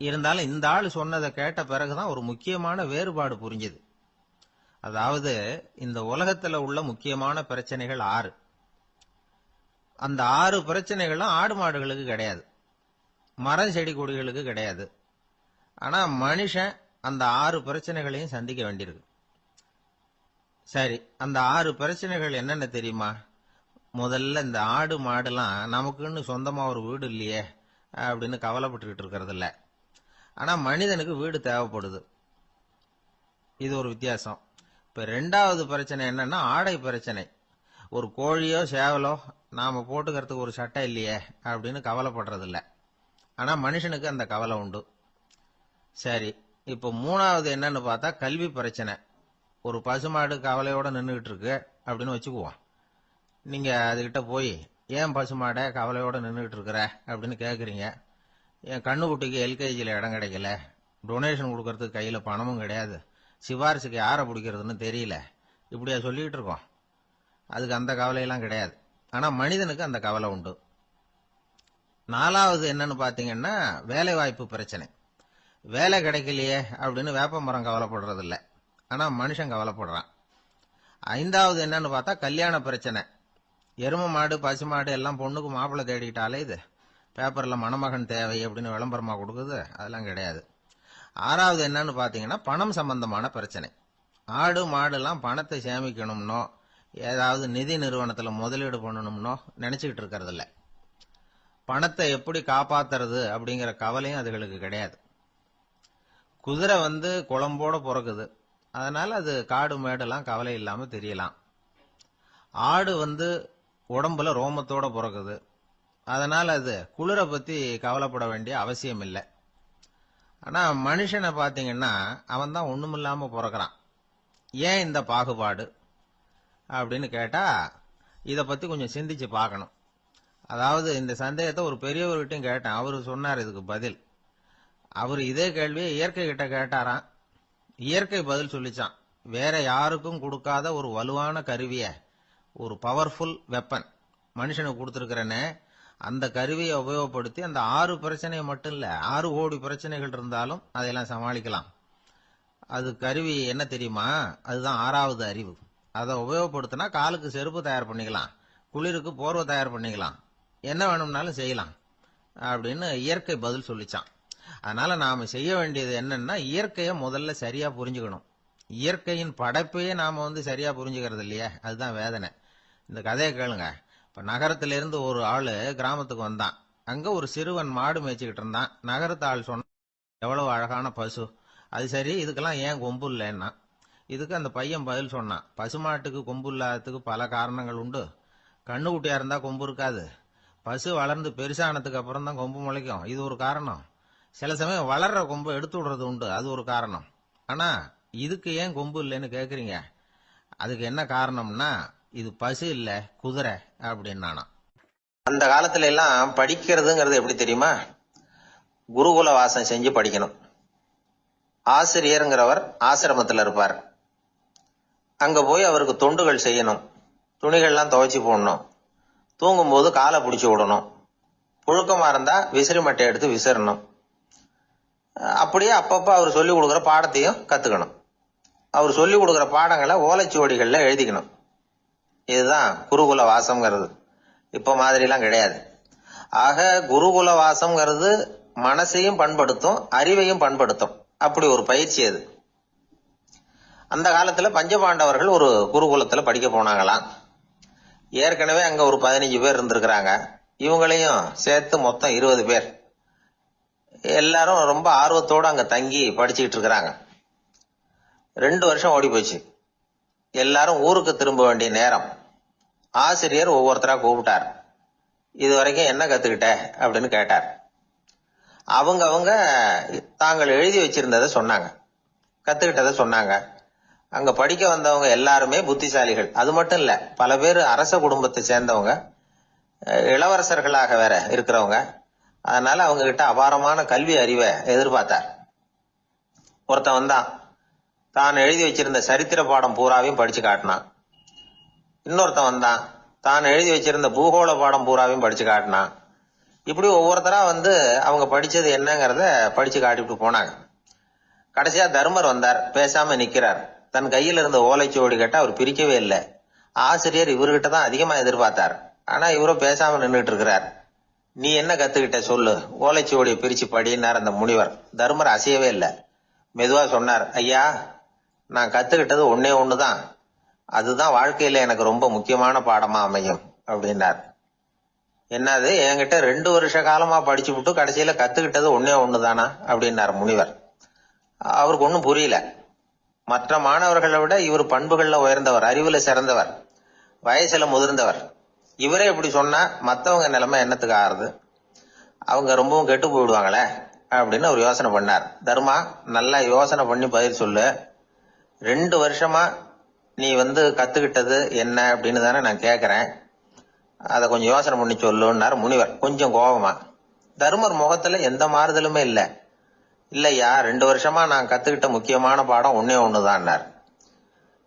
இருந்தாலும் இந்த ஆள் சொன்னதை கேட்ட பிறகுதான் ஒரு முக்கியமான வேறுபாடு புரிஞ்சுது. அதாவது, இந்த உலகத்துல உள்ள முக்கியமான பிரச்சனைகள் 6. அந்த 6 பிரச்சனைகளும் ஆடு மாடுகளுக்கு கிடையாது, மரம் செடி கொடிகளுக்கு கிடையாது. ஆனா மனுஷன் அந்த 6 பிரச்சனைகளையும் சந்திக்க வேண்டியிருக்கு. சரி, அந்த 6 பிரச்சனைகள் என்னென்ன தெரியுமா? முதல்ல, இந்த ஆடு மாடுலாம் நமக்குன்னு சொந்தமா ஒரு வீடு இல்லையே அப்படின்னு கவலைப்பட்டுக்கிட்டு இருக்கிறது இல்ல. ஆனா மனிதனுக்கு வீடு தேவைப்படுது. இது ஒரு வித்தியாசம். இப்ப 2வது பிரச்சனை என்னன்னா ஆடை பிரச்சனை. ஒரு கோழியோ சேவலோ நாம போட்டுக்கிறதுக்கு ஒரு சட்டை இல்லையே அப்படின்னு கவலைப்படுறது இல்ல. ஆனா மனுஷனுக்கு அந்த கவலை உண்டு. சரி, இப்ப 3வது என்னன்னு பார்த்தா கல்வி பிரச்சனை. ஒரு பசுமாடு கவலையோட நின்றுகிட்டு இருக்கு அப்படின்னு வச்சுக்குவோம். நீங்க அதுகிட்ட போய், ஏன் பசுமாடை கவலையோட நின்றுகிட்டு இருக்கிற அப்படின்னு கேக்குறீங்க. என் கண்ணுக்குட்டிக்கு எல்கேஜியில் இடம் கிடைக்கல, டொனேஷன் கொடுக்கறதுக்கு கையில பணமும் கிடையாது, சிபாரிசுக்கு யாரை பிடிக்கிறதுன்னு தெரியல, இப்படியா சொல்லிட்டு இருக்கோம். அதுக்கு அந்த கவலையெல்லாம் கிடையாது. ஆனா மனிதனுக்கு அந்த கவலை உண்டு. 4வது என்னன்னு பாத்தீங்கன்னா வேலை வாய்ப்பு பிரச்சனை. வேலை கிடைக்கலையே அப்படின்னு வேப்ப மரம் கவலைப்படுறது இல்ல, ஆனா மனுஷன் கவலைப்படுறான். 5வது என்னன்னு பார்த்தா கல்யாண பிரச்சனை. எரும மாடு, பசு மாடு எல்லாம் பொண்ணுக்கு மாப்பிள்ளை தேடிக்கிட்டாலே இது, பேப்பர்ல மணமகன் தேவை அப்படின்னு விளம்பரமா கொடுக்குது, அதெல்லாம் கிடையாது. ஆறாவது என்னன்னு பாத்தீங்கன்னா பணம் சம்பந்தமான பிரச்சனை. ஆடு மாடுலாம் பணத்தை சேமிக்கணும்னோ ஏதாவது நிதி நிறுவனத்துல முதலீடு பண்ணணும்னோ நினைச்சுக்கிட்டு இருக்கிறது இல்ல. பணத்தை எப்படி காப்பாத்துறது அப்படிங்கிற கவலையும் அதுகளுக்கு கிடையாது. குதிரை குளம்போட பிறக்குது, அதனால அது காடு மேடெல்லாம் கவலை இல்லாம தெரியலாம். ஆடு உடம்புல ரோமத்தோட பிறக்குது, அதனால அது குளிரை பத்தி கவலைப்பட வேண்டிய அவசியம் இல்லை. ஆனா மனுஷனை பாத்தீங்கன்னா அவன் தான் ஒண்ணுமில்லாம பிறக்கிறான். ஏன் இந்த பாகுபாடு அப்படின்னு கேட்டா இத பத்தி கொஞ்சம் சிந்திச்சு பார்க்கணும். அதாவது இந்த சந்தேகத்தை ஒரு பெரியவர்கிட்டையும் கேட்டேன், அவரு சொன்னார் இதுக்கு பதில். அவர் இதே கேள்வியை இயற்கை கிட்ட கேட்டாராம். இயற்கை பதில் சொல்லிச்சான், வேற யாருக்கும் கொடுக்காத ஒரு வலுவான கருவிய, ஒரு பவர்ஃபுல் வெப்பன் மனுஷனுக்கு கொடுத்திருக்கிறேன்னு, அந்த கருவியை உபயோகப்படுத்தி அந்த 6 பிரச்சனையை மட்டும் இல்ல 6 கோடி பிரச்சனைகள் இருந்தாலும் அதையெல்லாம் சமாளிக்கலாம். அது கருவி என்ன தெரியுமா? அதுதான் 6வது அறிவு. அதை உபயோகப்படுத்தினா காலுக்கு செருப்பு தயார் பண்ணிக்கலாம், குளிருக்கு போர்வை தயார் பண்ணிக்கலாம், என்ன வேணும்னாலும் செய்யலாம் அப்படின்னு இயற்கை பதில் சொல்லிச்சான். அதனால நாம செய்ய வேண்டியது என்னன்னா இயற்கையை முதல்ல சரியா புரிஞ்சுக்கணும். இயற்கையின் படைப்பையே நாம சரியா புரிஞ்சுக்கிறது இல்லையே, அதுதான் வேதனை. இந்த கதையை கேளுங்க. இப்ப நகரத்திலிருந்து ஒரு ஆளு கிராமத்துக்கு வந்தான். அங்க ஒரு சிறுவன் மாடு மேய்ச்சிக்கிட்டு இருந்தான். நகரத்து ஆள் சொன்ன, எவ்வளவு அழகான பசு, அது சரி இதுக்கெல்லாம் ஏன் கொம்பு இல்லைன்னா. இதுக்கு அந்த பையன் பதில் சொன்னான், பசுமாட்டுக்கு கொம்பு இல்லாததுக்கு பல காரணங்கள் உண்டு. கண்ணுக்குட்டியா இருந்தா கொம்பு இருக்காது, பசு வளர்ந்து பெருசானதுக்கு அப்புறம் தான் கொம்பு முளைக்கும், இது ஒரு காரணம். சில சமயம் வளர்ற கொம்பு எடுத்து விடுறது உண்டு, அது ஒரு காரணம். ஆனா இதுக்கு ஏன் கொம்பு இல்லைன்னு கேக்குறீங்க, அதுக்கு என்ன காரணம்னா இது பசு இல்ல குதிரை அப்படின்னானா. அந்த காலத்துல எல்லாம் படிக்கிறதுங்கிறது எப்படி தெரியுமா? குருகுல வாசம் செஞ்சு படிக்கணும். ஆசிரியருங்கிறவர் ஆசிரமத்தில் இருப்பார். அங்க போய் அவருக்கு தொண்டுகள் செய்யணும், துணிகள்லாம் துவைச்சு போடணும், தூங்கும்போது காலை பிடிச்சி விடணும், புழுக்கமா இருந்தா விசிறி மட்டை எடுத்து விசிறணும். அப்படியே அப்பப்ப அவர் சொல்லி கொடுக்குற பாடத்தையும் கத்துக்கணும். அவர் சொல்லி கொடுக்குற பாடங்களை ஓலைச்சுவடிகள்ல எழுதிக்கணும். இதுதான் குருகுல வாசம்ங்கிறது. இப்ப மாதிரிலாம் கிடையாது. ஆக குருகுல வாசம்ங்கிறது மனசையும் பண்படுத்தும், அறிவையும் பண்படுத்தும். அப்படி ஒரு பயிற்சி அது. அந்த காலத்துல பஞ்சபாண்டவர்கள் ஒரு குருகுலத்துல படிக்க போனாங்களாம். ஏற்கனவே அங்க ஒரு 15 பேர் இருந்திருக்கிறாங்க. இவங்களையும் சேர்த்து மொத்தம் 20 பேர். எல்லாரும் ரொம்ப ஆர்வத்தோடு அங்க தங்கி படிச்சுக்கிட்டு இருக்கிறாங்க. 2 வருஷம் ஓடி போச்சு. எல்லாரும் ஊருக்கு திரும்ப வேண்டிய நேரம். ஆசிரியர் ஒவ்வொருத்தரா கூப்பிட்டார். இது வரைக்கும் என்ன கத்துக்கிட்ட அப்படின்னு கேட்டார். அவங்க தாங்கள் எழுதி வச்சிருந்ததை சொன்னாங்க, கத்துக்கிட்டதை சொன்னாங்க. அங்க படிக்க வந்தவங்க எல்லாருமே புத்திசாலிகள். அது மட்டும் இல்ல, பல பேர் அரச குடும்பத்தை சேர்ந்தவங்க, இளவரசர்களாக வேற இருக்கிறவங்க. அதனால அவங்க கிட்ட அபாரமான கல்வி அறிவை எதிர்பார்த்தார். ஒருத்தன் வந்தான், தான் எழுதி வச்சிருந்த சரித்திர பாடம் பூராவையும் படிச்சு காட்டினான். இன்னொருத்தன் வந்தான், தான் எழுதி வச்சிருந்த பூகோள பாடம் பூராவையும் படிச்சு காட்டினான். இப்படி ஒவ்வொருத்தரா அவங்க படிச்சது என்னங்கிறத படிச்சு காட்டிட்டு போனாங்க. கடைசியா தர்மர் வந்தார், பேசாம நிக்கிறார். தன் கையில் இருந்த ஓலைச்சுவடி கேட்டா அவர் பிரிக்கவே இல்லை. ஆசிரியர் இவர்கிட்ட தான் அதிகமா எதிர்பார்த்தார். ஆனா இவரும் பேசாம நின்றுட்டு இருக்கிறார். நீ என்ன கத்துக்கிட்ட சொல்லு, ஓலைச்சுவடியை பிரிச்சு படினார் அந்த முனிவர். தர்மர் அசையவே இல்லை. மெதுவா சொன்னார், ஐயா நான் கத்துக்கிட்டது ஒன்னே ஒண்ணுதான், அதுதான் வாழ்க்கையில எனக்கு ரொம்ப முக்கியமான பாடமா அமையும் அப்படின்னார். என்னது, என்கிட்ட 2 வருஷ காலமா படிச்சு விட்டு கடைசியில கத்துக்கிட்டது ஒன்னே ஒண்ணுதானா அப்படின்னார் முனிவர். அவருக்கு ஒன்னும் புரியல. மற்ற மாணவர்களை விட இவர் பண்புகள்ல உயர்ந்தவர், அறிவுல சிறந்தவர், வயசுல முதிர்ந்தவர். இவரே இப்படி சொன்னா மத்தவங்க நிலைமை என்னத்துக்கு ஆறுது? அவங்க ரொம்பவும் கெட்டு போயிடுவாங்களே அப்படின்னு அவர் யோசனை பண்ணார். தர்மா, நல்லா யோசனை பண்ணி பதில் சொல்லு. 2 வருஷமா நீ கத்துக்கிட்டது என்ன அப்படின்னு தானே நான் கேக்குறேன், அத கொஞ்சம் யோசனை பண்ணி சொல்லுன்னார் முனிவர் கொஞ்சம் கோபமா. தர்மர் முகத்துல எந்த மாறுதலுமே இல்ல. இல்லையா, 2 வருஷமா நான் கத்துக்கிட்ட முக்கியமான பாடம் ஒன்னே ஒண்ணுதான்னார்.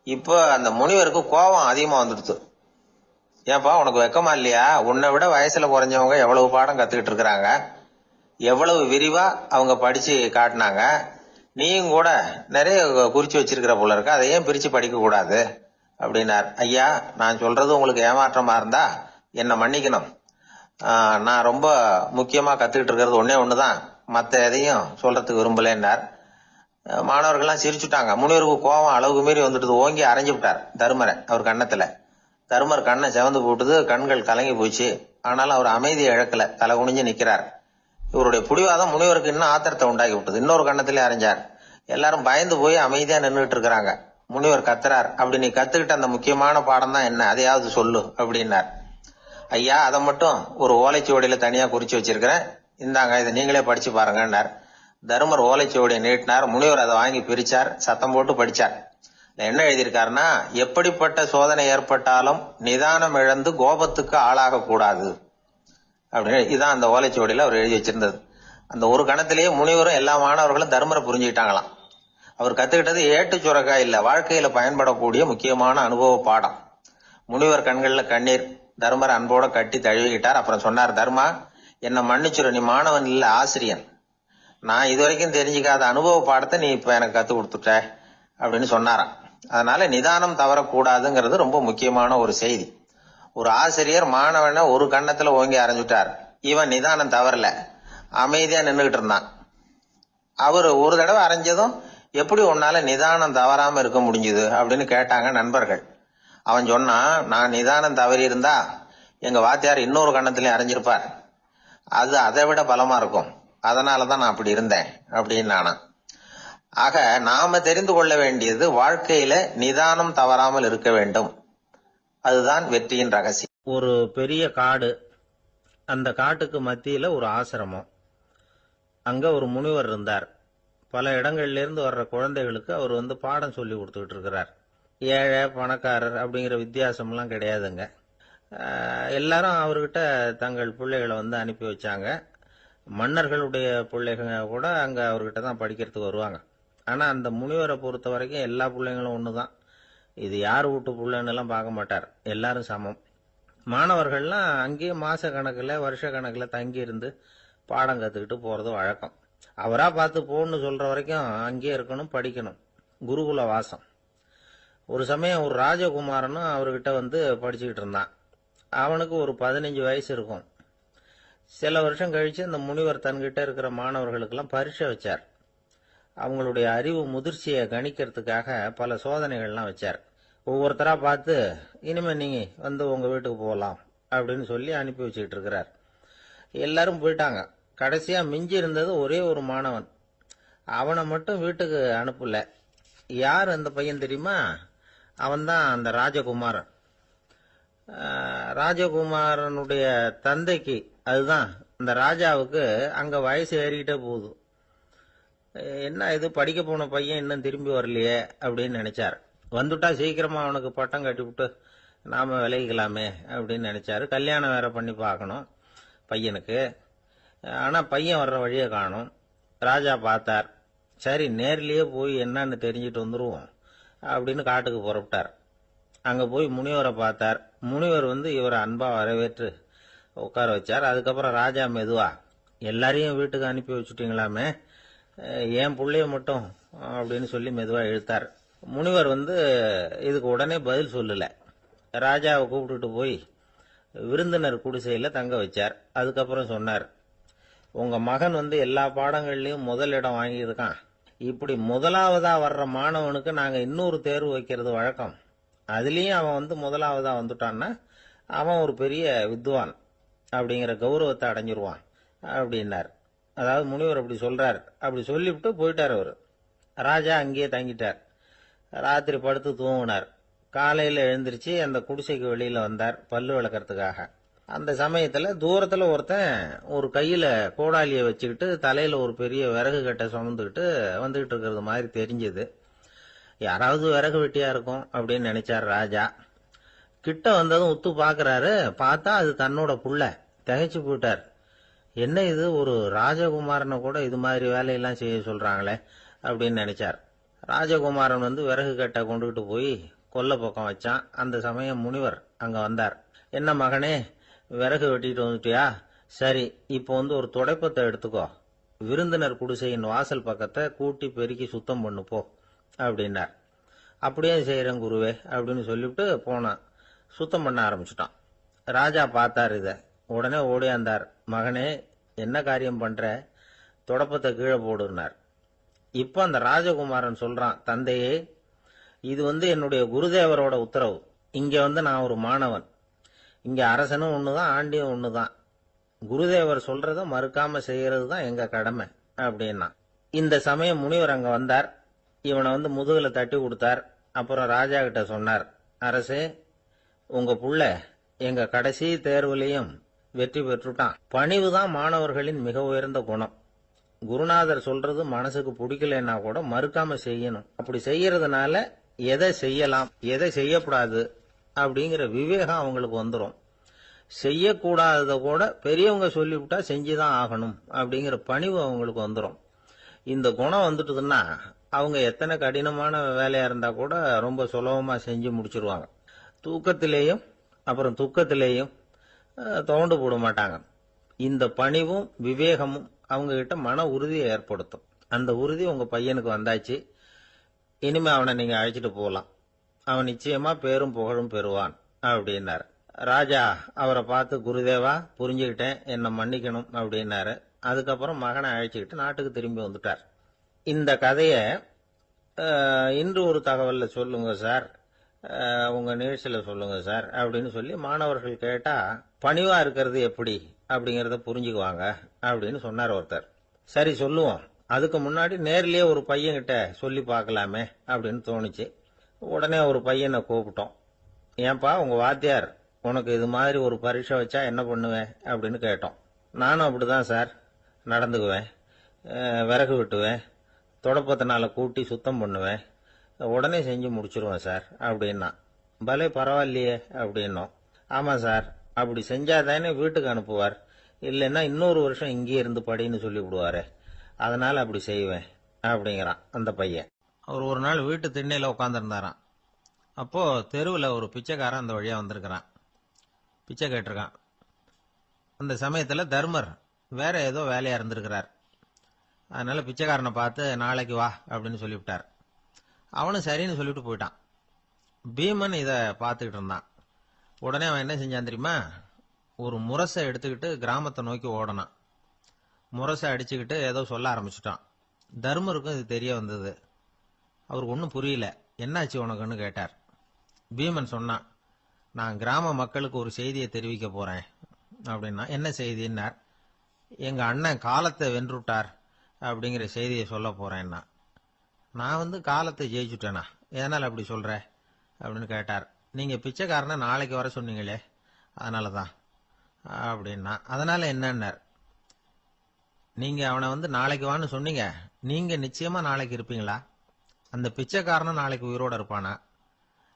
இப்போ அந்த முனிவருக்கு கோபம் அதிகமா வந்துடுச்சு. ஏப்பா உனக்கு வெக்கமா இல்லையா? உன்னை விட வயசுல குறைஞ்சவங்க எவ்வளவு பாடம் கத்துக்கிட்டு இருக்கிறாங்க, எவ்வளவு விரிவா அவங்க படிச்சு காட்டினாங்க. நீயும் கூட நிறைய குறிச்சு வச்சிருக்கிற போல இருக்க, அதை ஏன் பிரிச்சு படிக்க கூடாது அப்படின்னார். ஐயா நான் சொல்றது உங்களுக்கு ஏமாற்றமா இருந்தா என்ன மன்னிக்கணும். நான் ரொம்ப முக்கியமா கத்துக்கிட்டு இருக்கிறது ஒன்னே ஒண்ணுதான், மத்த எதையும் சொல்றதுக்கு விரும்பலன்னார். மாணவர்கள்லாம் சிரிச்சுட்டாங்க. முனிவருக்கு கோபம் அளவுக்கு மீறி வந்துட்டு ஓங்கி அரைஞ்சு விட்டார் தருமரை அவர் கன்னத்துல. தருமர் கண்ணை செவந்து போட்டுது, கண்கள் கலங்கி போச்சு. ஆனாலும் அவர் அமைதியை இழக்கல, தலை குனிஞ்சு நிக்கிறார். இவருடைய புடிவாதம் முனிவருக்கு இன்னும் ஆத்திரத்தை உண்டாக்கி விட்டது. இன்னொரு கண்ணத்திலே அரைஞ்சார். எல்லாரும் பயந்து போய் அமைதியா நின்றுட்டு இருக்கிறாங்க. முனிவர் கத்துறார், அப்படி நீ கத்துக்கிட்ட அந்த முக்கியமான பாடம் தான் என்ன, அதையாவது சொல்லு அப்படின்னார். ஐயா, அதை மட்டும் ஒரு ஓலைச்சுவடியில தனியா குறிச்சு வச்சிருக்கிறேன், இந்தாங்க இதை நீங்களே படிச்சு பாருங்கன்னார். தருமர் ஓலைச்சுவடியை நீட்டினார். முனிவர் அதை வாங்கி பிரிச்சார், சத்தம் போட்டு படிச்சார். என்ன எழுதியிருக்காருன்னா, எப்படிப்பட்ட சோதனை ஏற்பட்டாலும் நிதானம் இழந்து கோபத்துக்கு ஆளாக கூடாது அப்படின்னு. இதுதான் அந்த ஓலைச்சுவடியில அவர் எழுதி வச்சிருந்தது. அந்த ஒரு கணத்திலேயே முனிவரும் எல்லா மாணவர்களும் தர்மரை புரிஞ்சுக்கிட்டாங்களாம். அவர் கத்துக்கிட்டது ஏட்டு சுரக்கா இல்ல, வாழ்க்கையில பயன்படக்கூடிய முக்கியமான அனுபவ பாடம். முனிவர் கண்கள்ல கண்ணீர். தர்மர் அன்போட கட்டி தழுவிக்கிட்டார். அப்புறம் சொன்னார், தர்மா, என்ன மன்னிச்சுரு, நீ மாணவன் இல்ல, ஆசிரியன். நான் இதுவரைக்கும் தெரிஞ்சுக்காத அனுபவ பாடத்தை நீ இப்ப எனக்கு கத்து கொடுத்துட்ட அப்படின்னு சொன்னாராம். அதனால நிதானம் தவறக்கூடாதுங்கிறது ரொம்ப முக்கியமான ஒரு செய்தி. ஒரு ஆசிரியர் மாணவனை ஒரு கண்ணத்துல ஓங்கி அரைஞ்சுட்டார். இவன் நிதானம் தவறல, அமைதியா நின்றுகிட்டு இருந்தான். அவரு ஒரு தடவை அரைஞ்சதும் எப்படி உன்னால நிதானம் தவறாம இருக்க முடிஞ்சுது அப்படின்னு கேட்டாங்க நண்பர்கள். அவன் சொன்னான், நான் நிதானம் தவறி இருந்தா எங்க வாத்தியார் இன்னொரு கண்ணத்திலயும் அரைஞ்சிருப்பார், அது அதை விட பலமா இருக்கும், அதனாலதான் நான் அப்படி இருந்தேன் அப்படின்னு நானா. ஆக நாம தெரிந்து கொள்ள வேண்டியது, வாழ்க்கையில நிதானம் தவறாமல் இருக்க வேண்டும். அதுதான் வெற்றியின் ரகசியம். ஒரு பெரிய காடு, அந்த காட்டுக்கு மத்தியில ஒரு ஆசிரமம். அங்க ஒரு முனிவர் இருந்தார். பல இடங்கள்ல இருந்து வர்ற குழந்தைகளுக்கு அவர் பாடம் சொல்லி கொடுத்துக்கிட்டு இருக்கிறார். ஏழை பணக்காரர் அப்படிங்கிற வித்தியாசம்லாம் கிடையாதுங்க. எல்லாரும் அவர்கிட்ட தங்கள் பிள்ளைகளை அனுப்பி வச்சாங்க. மன்னர்களுடைய பிள்ளைங்க கூட அங்க அவர்கிட்ட தான் படிக்கிறதுக்கு வருவாங்க. ஆனா அந்த முனிவரை பொறுத்த வரைக்கும் எல்லா பிள்ளைங்களும் ஒண்ணுதான். இது யார் வீட்டு பிள்ளைன்னு எல்லாம் பார்க்க மாட்டார், எல்லாரும் சமம். மாணவர்கள்லாம் அங்கேயே மாச கணக்குல வருஷ கணக்குல தங்கி இருந்து பாடம் கத்துக்கிட்டு போறது வழக்கம். அவரா பார்த்து போன்னு சொல்ற வரைக்கும் அங்கேயே இருக்கணும், படிக்கணும். குருகுல வாசம். ஒரு சமயம் ஒரு ராஜகுமாரனும் அவர்கிட்ட படிச்சுக்கிட்டு இருந்தான். அவனுக்கு ஒரு 15 வயசு இருக்கும். சில வருஷம் கழிச்சு அந்த முனிவர் தன்கிட்ட இருக்கிற மாணவர்களுக்கெல்லாம் பரீட்சை வச்சார். அவங்களுடைய அறிவு முதிர்ச்சியை கணிக்கிறதுக்காக பல சோதனைகள்லாம் வச்சார். ஒவ்வொருத்தரா பார்த்து, இனிமே நீங்க உங்க வீட்டுக்கு போகலாம் அப்படின்னு சொல்லி அனுப்பி வச்சுக்கிட்டு இருக்கிறார். எல்லாரும் போயிட்டாங்க. கடைசியா மிஞ்சி இருந்தது ஒரே ஒரு மாணவன். அவனை மட்டும் வீட்டுக்கு அனுப்பல. யார் அந்த பையன் தெரியுமா? அவன்தான் அந்த ராஜகுமாரன். ராஜகுமாரனுடைய தந்தைக்கு, அதுதான் அந்த ராஜாவுக்கு, அங்க வயசு ஏறிக்கிட்டே போகுது. என்ன இது, படிக்க போன பையன் இன்னும் திரும்பி வரலையே அப்படின்னு நினைச்சார். வந்துட்டா சீக்கிரமா அவனுக்கு பட்டம் கட்டி விட்டு நாம விலகிக்கலாமே அப்படின்னு நினைச்சாரு. கல்யாணம் வேற பண்ணி பார்க்கணும் பையனுக்கு. ஆனா பையன் வர்ற வழியை காணும். ராஜா பார்த்தார். சரி, நேர்லயே போய் என்னன்னு தெரிஞ்சிட்டு வந்துருவோம் அப்படின்னு காட்டுக்கு புறப்பட்டார். அங்க போய் முனிவரை பார்த்தார். முனிவர் இவரை அன்பா வரவேற்று உட்கார வச்சார். அதுக்கப்புறம் ராஜா மெதுவா, எல்லாரையும் வீட்டுக்கு அனுப்பி வச்சுட்டீங்களாமே, ஏன் பிள்ளைய மட்டும் அப்படின்னு சொல்லி மெதுவா இழுத்தார். முனிவர் இதுக்கு உடனே பதில் சொல்லல. ராஜாவை கூப்பிட்டுட்டு போய் விருந்தினர் குடிசையில தங்க வச்சார். அதுக்கப்புறம் சொன்னார், உங்க மகன் எல்லா பாடங்கள்லயும் முதலிடம் வாங்கியிருக்கான். இப்படி முதலாவதா வர்ற மாணவனுக்கு நாங்க இன்னொரு தேர்வு வைக்கிறது வழக்கம். அதுலயும் அவன் முதலாவதா வந்துட்டான்னா அவன் ஒரு பெரிய வித்வான் அப்படிங்கிற கௌரவத்தை அடைஞ்சிருவான் அப்படின்னார். அதாவது முனிவர் அப்படி சொல்றார். அப்படி சொல்லிவிட்டு போயிட்டார் அவரு. ராஜா அங்கேயே தங்கிட்டார். ராத்திரி படுத்து தூங்கினார். காலையில எழுந்திருச்சு அந்த குடிசைக்கு வெளியில வந்தார் பல்லு விளக்கறதுக்காக. அந்த சமயத்துல தூரத்துல ஒருத்தன் ஒரு கையில கோடாலியை வச்சுக்கிட்டு தலையில ஒரு பெரிய விறகு கட்டை சுமந்துக்கிட்டு வந்துகிட்டு இருக்கிறது மாதிரி தெரிஞ்சது. யாராவது விறகு வெட்டியா இருக்கும் அப்படின்னு நினைச்சார் ராஜா. கிட்ட வந்ததும் உத்து பாக்குறாரு. பார்த்தா அது தன்னோட புள்ள. திகைச்சு போயிட்டார். என்ன இது, ஒரு ராஜகுமாரனை கூட இது மாதிரி வேலையெல்லாம் செய்ய சொல்றாங்களே அப்படின்னு நினைச்சார். ராஜகுமாரன் விறகு கட்டை கொண்டுகிட்டு போய் கொல்லை பக்கம் வச்சான். அந்த சமயம் முனிவர் அங்க வந்தார். என்ன மகனே, விறகு வெட்டிட்டு வந்துட்டியா? சரி, இப்போ ஒரு துடைப்பத்தை எடுத்துக்கோ, விருந்தினர் குடிசையின் வாசல் பக்கத்தை கூட்டி பெருக்கி சுத்தம் பண்ணு போ அப்படின்னார். அப்படியே செய்யறேன் குருவே அப்படின்னு சொல்லிவிட்டு போனான். சுத்தம் பண்ண ஆரம்பிச்சுட்டான். ராஜா பார்த்தார். இத உடனே ஓடியாந்தார். மகனே, என்ன காரியம் பண்ற? தொடப்பத்தை கீழே போடுனார். இப்ப அந்த ராஜகுமாரன் சொல்றான், தந்தையே, இது என்னுடைய குருதேவரோட உத்தரவு. இங்க நான் ஒரு மாணவன். இங்க அரசனும் ஒண்ணுதான், ஆண்டியும் ஒண்ணுதான். குருதேவர் சொல்றத மறுக்காம செய்யறது தான் எங்க கடமை அப்படின்னா. இந்த சமயம் முனிவர் அங்க வந்தார். இவனை முதுகுல தட்டி கொடுத்தார். அப்புறம் ராஜா கிட்ட சொன்னார், அரசே, உங்க புள்ள எங்க கடைசி தேர்வுலையும் வெற்றி பெற்றுட்டான். பணிவுதான் மாணவர்களின் மிக உயர்ந்த குணம். குருநாதர் சொல்றது மனசுக்கு பிடிக்கலன்னா கூட மறுக்காம செய்யணும். அப்படி செய்யறதுனால எதை செய்யலாம், எதை செய்யக்கூடாது அப்படிங்கிற விவேகம் அவங்களுக்கு வந்துடும். செய்யக்கூடாதத கூட பெரியவங்க சொல்லிவிட்டா செஞ்சுதான் ஆகணும் அப்படிங்கிற பணிவு அவங்களுக்கு வந்துடும். இந்த குணம் வந்துட்டுதுன்னா அவங்க எத்தனை கடினமான வேலையா இருந்தா கூட ரொம்ப சுலபமா செஞ்சு முடிச்சிருவாங்க. தூக்கத்திலேயும் அப்புறம் துக்கத்திலேயும் தோண்டு போட மாட்டாங்க. இந்த பணிவும் விவேகமும் அவங்க கிட்ட மன உறுதியை ஏற்படுத்தும். அந்த உறுதி உங்க பையனுக்கு வந்தாச்சு. இனிமே அவனை நீங்க அழைச்சிட்டு போகலாம். அவன் நிச்சயமா பேரும் புகழும் பெறுவான் அப்படின்னாரு. ராஜா அவரை பார்த்து, குருதேவா, புரிஞ்சுக்கிட்டேன், என்னை மன்னிக்கணும் அப்படின்னாரு. அதுக்கப்புறம் மகனை அழைச்சிக்கிட்டு நாட்டுக்கு திரும்பி வந்துட்டார். இந்த கதைய இன்று ஒரு தகவல்ல சொல்லுங்க சார், உங்க நிகழ்ச்சியில சொல்லுங்க சார் அப்படின்னு சொல்லி மாணவர்கள் கேட்டா, பணிவா இருக்கிறது எப்படி அப்படிங்கறத புரிஞ்சுக்குவாங்க அப்படின்னு சொன்னார் ஒருத்தர். சரி, சொல்லுவோம். அதுக்கு முன்னாடி நேர்லயே ஒரு பையன்கிட்ட சொல்லி பார்க்கலாமே அப்படின்னு தோணுச்சு. உடனே ஒரு பையனை கூப்பிட்டோம். ஏன்பா, உங்க வாத்தியார் உனக்கு இது மாதிரி ஒரு பரீட்சை வச்சா என்ன பண்ணுவேன் அப்படின்னு கேட்டோம். நானும் அப்படிதான் சார் நடந்துக்குவேன். விறகு வெட்டுவேன், தொடப்பத்தினால கூட்டி சுத்தம் பண்ணுவேன், உடனே செஞ்சு முடிச்சிருவேன் சார் அப்படின்னா. பலே, பரவாயில்லையே அப்படின்னோம். ஆமா சார், அப்படி செஞ்சாதானே வீட்டுக்கு அனுப்புவார், இல்லைன்னா இன்னொரு வருஷம் இங்கே இருந்து படின்னு சொல்லி விடுவாரு, அதனால அப்படி செய்வேன் அப்படிங்கிறான் அந்த பையன். அவர் ஒரு நாள் வீட்டு திண்ணையில உட்காந்துருந்தாராம். அப்போ தெருவில் ஒரு பிச்சைக்காரன் அந்த வழியா வந்திருக்கிறான். பிச்சை கேட்டிருக்கான். அந்த சமயத்துல தர்மர் வேற ஏதோ வேலையா இருந்திருக்கிறார். அதனால பிச்சைக்காரனை பார்த்து, நாளைக்கு வா அப்படின்னு சொல்லிவிட்டார். அவனும் சரின்னு சொல்லிட்டு போயிட்டான். பீமன் இத பார்த்துக்கிட்டு இருந்தான். உடனே அவன் என்ன செஞ்சான் தெரியுமா? ஒரு முரசை எடுத்துக்கிட்டு கிராமத்தை நோக்கி ஓடனான். முரசை அடிச்சுக்கிட்டு ஏதோ சொல்ல ஆரம்பிச்சுட்டான். தர்மருக்கும் இது தெரிய வந்தது. அவருக்கு ஒன்றும் புரியல. என்னாச்சு உனக்குன்னு கேட்டார். பீமன் சொன்னான், நான் கிராம மக்களுக்கு ஒரு செய்தியை தெரிவிக்க போறேன் அப்படின்னா. என்ன செய்தின்னார். எங்க அண்ணன் காலத்தை வென்றுட்டார் அப்படிங்கிற செய்தியை சொல்ல போறேன்னா. நான் காலத்தை ஜெயிச்சுட்டேனா, எதனால அப்படி சொல்ற அப்படின்னு கேட்டார். நீங்க பிச்சைக்காரனை நாளைக்கு வர சொன்னீங்களே, அதனாலதான் அப்படின்னா. அதனால என்னன்னார். நீங்க அவனை நாளைக்கு வான்னு சொன்னீங்க, நீங்க நிச்சயமா நாளைக்கு இருப்பீங்களா? அந்த பிச்சைக்காரனும் நாளைக்கு உயிரோட இருப்பானா?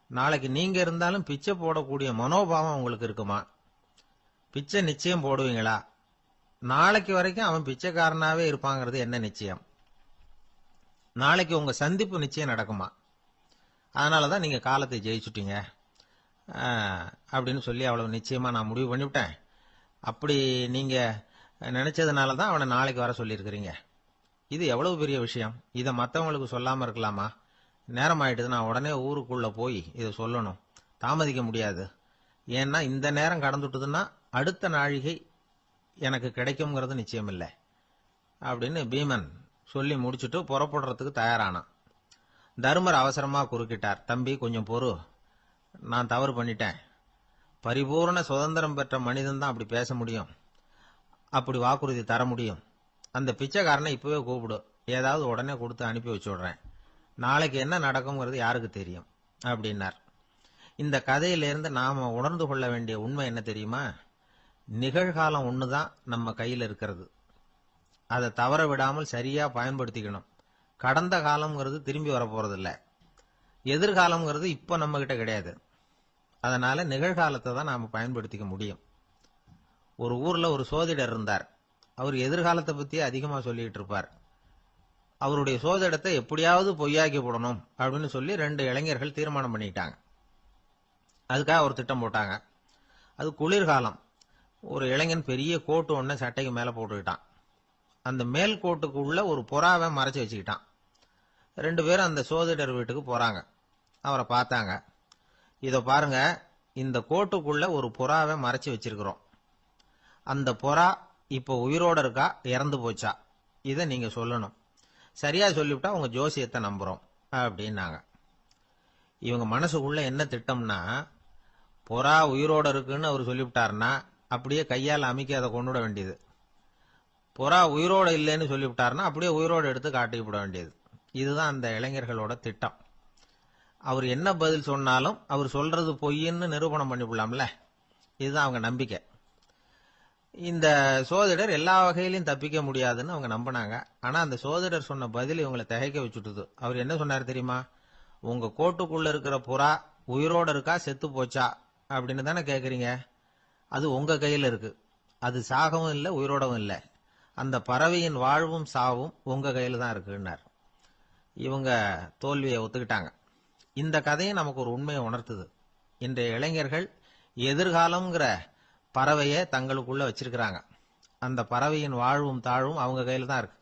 நாளைக்கு நீங்க இருந்தாலும் பிச்சை போடக்கூடிய மனோபாவம் உங்களுக்கு இருக்குமா? பிச்சை நிச்சயம் போடுவீங்களா? நாளைக்கு வரைக்கும் அவன் பிச்சைக்காரனாவே இருப்பாங்கிறது என்ன நிச்சயம்? நாளைக்கு உங்க சந்திப்பு நிச்சயம் நடக்குமா? அதனாலதான் நீங்க காலத்தை ஜெயிச்சுட்டீங்க அப்படின்னு சொல்லி அவ்வளவு நிச்சயமா நான் முடிவு பண்ணிவிட்டேன். அப்படி நீங்க நினைச்சதுனாலதான் அவனை நாளைக்கு வர சொல்லியிருக்கிறீங்க. இது எவ்வளவு பெரிய விஷயம். இதை மற்றவங்களுக்கு சொல்லாம இருக்கலாமா? நேரம் ஆயிட்டுது, நான் உடனே ஊருக்குள்ள போய் இதை சொல்லணும். தாமதிக்க முடியாது. ஏன்னா இந்த நேரம் கடந்துட்டுதுன்னா அடுத்த நாழிகை எனக்கு கிடைக்கும்ங்கிறது நிச்சயம் இல்லை அப்படின்னு பீமன் சொல்லி முடிச்சுட்டு புறப்படுறதுக்கு தயாரானான். தர்மர் அவசரமா குறுக்கிட்டார். தம்பி, கொஞ்சம் பொறு, நான் தவறு பண்ணிட்டேன். பரிபூர்ண சுதந்திரம் பெற்ற மனிதன் தான் அப்படி பேச முடியும், அப்படி வாக்குறுதி தர முடியும். அந்த பிச்சைக்காரனை இப்பவே கூப்பிடு, ஏதாவது உடனே கொடுத்து அனுப்பி வச்சு விடுறேன். நாளைக்கு என்ன நடக்கும்ங்கிறது யாருக்கு தெரியும் அப்படின்னார். இந்த கதையிலிருந்து நாம உணர்ந்து கொள்ள வேண்டிய உண்மை என்ன தெரியுமா? நிகழ்காலம் ஒண்ணுதான் நம்ம கையில் இருக்கிறது. அதை தவற விடாமல் சரியா பயன்படுத்திக்கணும். கடந்த காலம்ங்கிறது திரும்பி வர போறதில்ல. எதிர்காலம்ங்கிறது இப்ப நம்ம கிட்ட கிடையாது. அதனால நிகழ்காலத்தை தான் நாம பயன்படுத்திக்க முடியும். ஒரு ஊர்ல ஒரு சோதிடர் இருந்தார். அவர் எதிர்காலத்தை பத்தி அதிகமா சொல்லிட்டு இருப்பார். அவருடைய சோதிடத்தை எப்படியாவது பொய்யாக்கி போடணும் அப்படின்னு சொல்லி 2 இளைஞர்கள் தீர்மானம் பண்ணிட்டாங்க. அதுக்காக ஒரு திட்டம் போட்டாங்க. அது குளிர்காலம். ஒரு இளைஞன் பெரிய கோட்டு ஒன்ன சட்டைக்கு மேல போட்டுக்கிட்டான். அந்த மேல் கோட்டுக்குள்ள ஒரு புறாவை மறைச்சு வச்சுக்கிட்டான். 2 பேரும் அந்த சோதிடர் வீட்டுக்கு போறாங்க. அவரை பார்த்தாங்க. இத பாருங்க, இந்த கோட்டுக்குள்ள ஒரு புறாவை மறைச்சு வச்சிருக்கிறோம். அந்த புறா இப்போ உயிரோட இருக்கா, இறந்து போச்சா, இதை நீங்க சொல்லணும். சரியா சொல்லிவிட்டா உங்க ஜோசியத்தை நம்புறோம் அப்படின்னாங்க. இவங்க மனசுக்குள்ள என்ன திட்டம்னா, புறா உயிரோட இருக்குன்னு அவர் சொல்லிவிட்டாருன்னா அப்படியே கையால் அமைக்க அதை கொண்டுட வேண்டியது. புறா உயிரோட இல்லைன்னு சொல்லிவிட்டாருன்னா அப்படியே உயிரோட எடுத்து காட்டிவிட வேண்டியது. இதுதான் அந்த இளைஞர்களோட திட்டம். அவர் என்ன பதில் சொன்னாலும் அவர் சொல்றது பொய்ன்னு நிரூபணம் பண்ணிவிடலாம்ல. இதுதான் அவங்க நம்பிக்கை. இந்த சோதிடர் எல்லா வகையிலையும் தப்பிக்க முடியாதுன்னு அவங்க நம்பினாங்க. ஆனா அந்த சோதிடர் சொன்ன பதில் இவங்களை திகைக்க வச்சுட்டுது. அவர் என்ன சொன்னார் தெரியுமா? உங்க கோட்டுக்குள்ள இருக்கிற புறா உயிரோட இருக்கா, செத்து போச்சா அப்படின்னு தானே கேக்குறீங்க. அது உங்க கையில இருக்கு. அது சாகவும் இல்லை, உயிரோடவும் இல்லை. அந்த பறவையின் வாழ்வும் சாவும் உங்க கையில தான் இருக்குன்னார். இவங்க தோல்வியை ஒத்துக்கிட்டாங்க. இந்த கதையை நமக்கு ஒரு உண்மையை உணர்த்துது. இன்றைய இளைஞர்கள் எதிர்காலம்ங்கிற பறவையை தங்களுக்குள்ள வச்சிருக்கிறாங்க. அந்த பறவையின் வாழ்வும் தாழ்வும் அவங்க கையில தான் இருக்கு.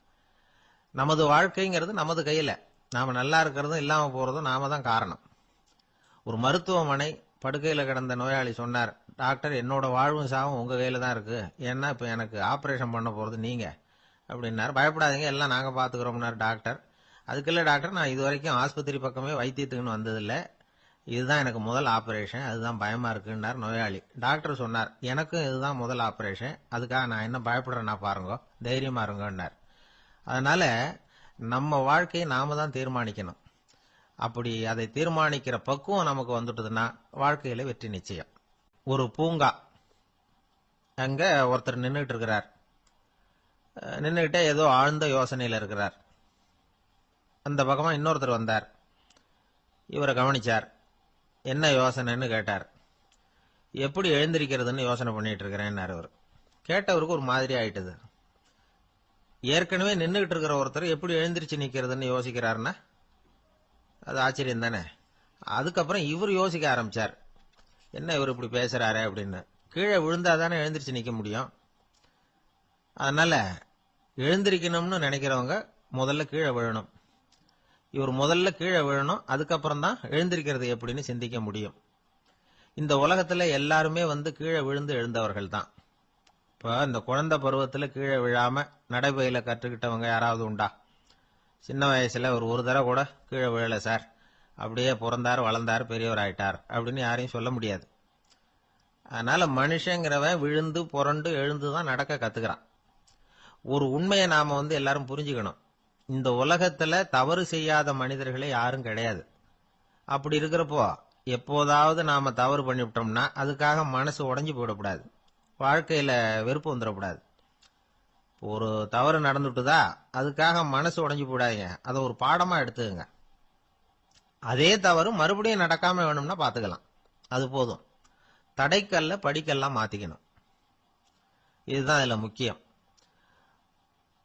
நமது வாழ்க்கைங்கிறது நமது கையில. நாம நல்லா இருக்கிறதும் இல்லாம போறதும் நாம தான் காரணம். ஒரு மருத்துவமனை படுக்கையில கிடந்த நோயாளி சொன்னார், டாக்டர் என்னோட வாழ்வும் சாவும் உங்க கையில தான் இருக்கு. ஏன்னா இப்ப எனக்கு ஆபரேஷன் பண்ண போறது நீங்க அப்படின்னாரு. பயப்படாதீங்க, எல்லாம் நாங்க பாத்துக்கிறோம்னாரு டாக்டர். அதுக்குள்ள டாக்டர், நான் இது வரைக்கும் ஆஸ்பத்திரி பக்கமே வைத்தியத்துக்குன்னு வந்ததில்லை, இதுதான் எனக்கு முதல் ஆபரேஷன், அதுதான் பயமா இருக்குன்னார் நோயாளி. டாக்டர் சொன்னார், எனக்கும் இதுதான் முதல் ஆபரேஷன், அதுக்காக நான் என்ன பயப்படுறேன்னா பாருங்க, தைரியமா இருங்கன்னார். அதனால நம்ம வாழ்க்கையை நாம தான் தீர்மானிக்கணும். அப்படி அதை தீர்மானிக்கிற பக்குவம் நமக்கு வந்துட்டதுன்னா வாழ்க்கையில வெற்றி நிச்சயம். ஒரு பூங்கா, அங்க ஒருத்தர் நின்றுட்டு இருக்கிறார். நின்றுகிட்டே ஏதோ ஆழ்ந்த யோசனையில இருக்கிறார். அந்த பக்கமா இன்னொருத்தர் வந்தார். இவரை கவனிச்சார். என்ன யோசனைன்னு கேட்டார். எப்படி எழுந்திருக்கிறதுன்னு யோசனை பண்ணிட்டு இருக்கிறேன்னாரு அவர். கேட்டவருக்கு ஒரு மாதிரி ஆயிட்டது. ஏற்கனவே நின்றுகிட்டு இருக்கிற ஒருத்தர் எப்படி எழுந்திருச்சு நிக்கிறதுன்னு யோசிக்கிறாருன்னா அது ஆச்சரியம் தானே. அதுக்கப்புறம் இவர் யோசிக்க ஆரம்பிச்சார், என்ன இவர் இப்படி பேசுறாரு அப்படின்னு. கீழே விழுந்தாதானே எழுந்திருச்சு நிக்க முடியும். அதனால எழுந்திருக்கணும்னு நினைக்கிறவங்க முதல்ல கீழே விழணும். இவர் முதல்ல கீழே விழணும், அதுக்கப்புறம் தான் எழுந்திருக்கிறது எப்படின்னு சிந்திக்க முடியும். இந்த உலகத்துல எல்லாருமே கீழே விழுந்து எழுந்தவர்கள் தான். இப்ப இந்த குழந்தை பருவத்துல கீழே விழாம நடைபயில கற்றுக்கிட்டவங்க யாராவது உண்டா? சின்ன வயசுல ஒரு தடவை கூட கீழே விழல சார், அப்படியே பிறந்தார் வளர்ந்தார் பெரியவர் ஆயிட்டார் அப்படின்னு யாரையும் சொல்ல முடியாது. அதனால மனுஷங்கிறவன் விழுந்து புரண்டு எழுந்துதான் நடக்க கத்துக்கிறான். ஒரு உண்மையை நாம எல்லாரும் புரிஞ்சுக்கணும். இந்த உலகத்துல தவறு செய்யாத மனிதர்களே யாரும் கிடையாது. அப்படி இருக்கிறப்போ எப்போதாவது நாம தவறு பண்ணிவிட்டோம்னா அதுக்காக மனசு உடைஞ்சு போயிடக்கூடாது, வாழ்க்கையில வெறுப்பு வந்துடக்கூடாது. ஒரு தவறு நடந்துட்டுதா, அதுக்காக மனசு உடைஞ்சு போடாதீங்க, அதை ஒரு பாடமா எடுத்துக்கங்க. அதே தவறு மறுபடியும் நடக்காம வேணும்னா பாத்துக்கலாம், அது போதும். தடைக்கல்ல படிக்கல்லாம் மாத்திக்கணும். இதுதான் இதுல முக்கியம்.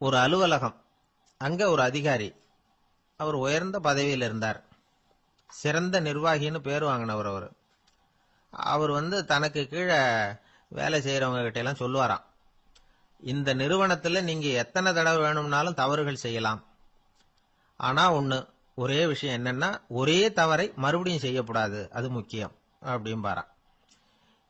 ஒரு அலுவலகம், அங்க ஒரு அதிகாரி, அவர் உயர்ந்த பதவியில் இருந்தார். சிறந்த நிர்வாகின்னு பேர் வாங்கினவர் அவர். அவர் தனக்கு கீழே வேலை செய்யறவங்க கிட்ட எல்லாம் சொல்லுவாராம், இந்த நிறுவனத்துல நீங்க எத்தனை தடவை வேணும்னாலும் தவறுகள் செய்யலாம், ஆனா ஒரே விஷயம் என்னன்னா ஒரே தவறை மறுபடியும் செய்யக்கூடாது, அது முக்கியம் அப்படின்பாராம்.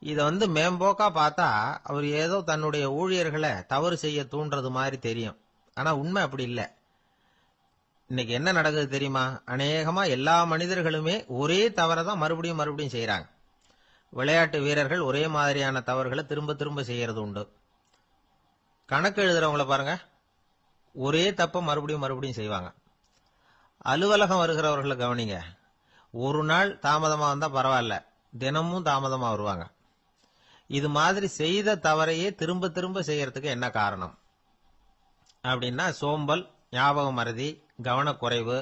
இத மேம்போக்கா பார்த்தா அவர் ஏதோ தன்னுடைய ஊழியர்களை தவறு செய்ய தூண்டுறது மாதிரி தெரியும். ஆனா உண்மை அப்படி இல்லை. இன்னைக்கு என்ன நடக்குது தெரியுமா? அநேகமா எல்லா மனிதர்களுமே ஒரே தவறை தான் மறுபடியும் மறுபடியும் செய்யறாங்க. விளையாட்டு வீரர்கள் ஒரே மாதிரியான தவறுகளை திரும்ப திரும்ப செய்யறது உண்டு. கணக்கு எழுதுறவங்களை பாருங்க, ஒரே தப்ப மறுபடியும் மறுபடியும் செய்வாங்க. அலுவலகம் வருகிறவர்களை கவனிங்க, ஒரு நாள் தாமதமா வந்தா பரவாயில்ல, தினமும் தாமதமா வருவாங்க. இது மாதிரி செய்த தவறையே திரும்ப திரும்ப செய்யறதுக்கு என்ன காரணம் அப்படின்னா சோம்பல், ஞாபக மறதி, கவனக்குறைவு,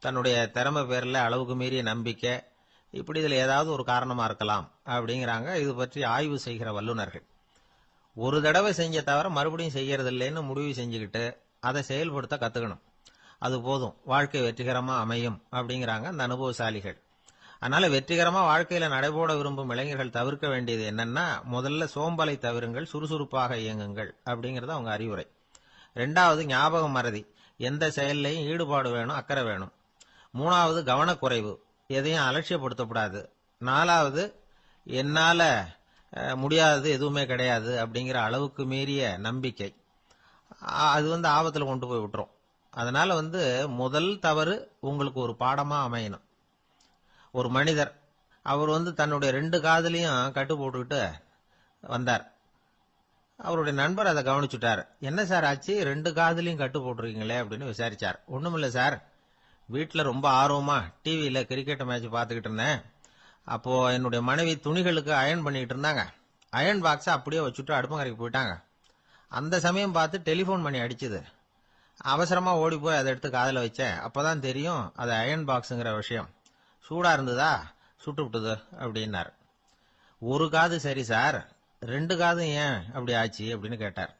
தன்னுடைய திறமை பேர்ல அளவுக்கு மீறிய நம்பிக்கை, இப்படி இதுல ஏதாவது ஒரு காரணமா இருக்கலாம் அப்படிங்கிறாங்க இது பற்றி ஆய்வு செய்கிற வல்லுநர்கள். ஒரு தடவை செஞ்ச தவிர மறுபடியும் செய்யறது இல்லைன்னு முடிவு செஞ்சுக்கிட்டு அதை செயல்படுத்த கத்துக்கணும். அது போதும், வாழ்க்கை வெற்றிகரமா அமையும் அப்படிங்கிறாங்க அந்த அனுபவசாலிகள். அதனால வெற்றிகரமா வாழ்க்கையில நடைபோட விரும்பும் இளைஞர்கள் தவிர்க்க வேண்டியது என்னன்னா, முதல்ல சோம்பலை தவிருங்கள், சுறுசுறுப்பாக இயங்குங்கள் அப்படிங்கறது அவங்க அறிவுரை. ரெண்டாவது ஞாபக மறதி, எந்த செயல்லையும் ஈடுபாடு வேணும், அக்கறை வேணும். மூணாவது கவனக்குறைவு, எதையும் அலட்சியப்படுத்தக்கூடாது. நாலாவது என்னால முடியாதது எதுவுமே கிடையாது அப்படிங்கிற அளவுக்கு மீறிய நம்பிக்கை அது ஆபத்துல கொண்டு போய் விட்டுரும். அதனால முதல் தவறு உங்களுக்கு ஒரு பாடமா அமையணும். ஒரு மனிதர் அவர் தன்னுடைய 2 காதுலயும் கட்டு போட்டுக்கிட்டு வந்தார். அவருடைய நண்பர் அதை கவனிச்சுட்டார். என்ன சார் ஆச்சு, 2 காதுலயும் கட்டு போட்டிருக்கீங்களே அப்படின்னு விசாரிச்சார். ஒண்ணுமில்ல சார், வீட்டுல ரொம்ப ஆர்வமா டிவியில கிரிக்கெட் மேட்ச் பார்த்துக்கிட்டு இருந்தேன். அப்போ என்னுடைய மனைவி துணிகளுக்கு அயர்ன் பண்ணிட்டு இருந்தாங்க. அயர்ன் பாக்ஸை அப்படியே வச்சுட்டு அடுப்பங்கரைக்கு போயிட்டாங்க. அந்த சமயம் பார்த்து டெலிபோன் பண்ணி அடிச்சுது. அவசரமா ஓடி போய் அதை எடுத்து காதுல வச்சேன். அப்பதான் தெரியும் அது அயர்ன் பாக்ஸுங்கிற விஷயம். சூடா இருந்ததா, சுட்டு விட்டுது அப்படின்னார். ஒரு காது சரி சார், 2 காதும் ஏன் அப்படி ஆச்சு அப்படின்னு கேட்டார்.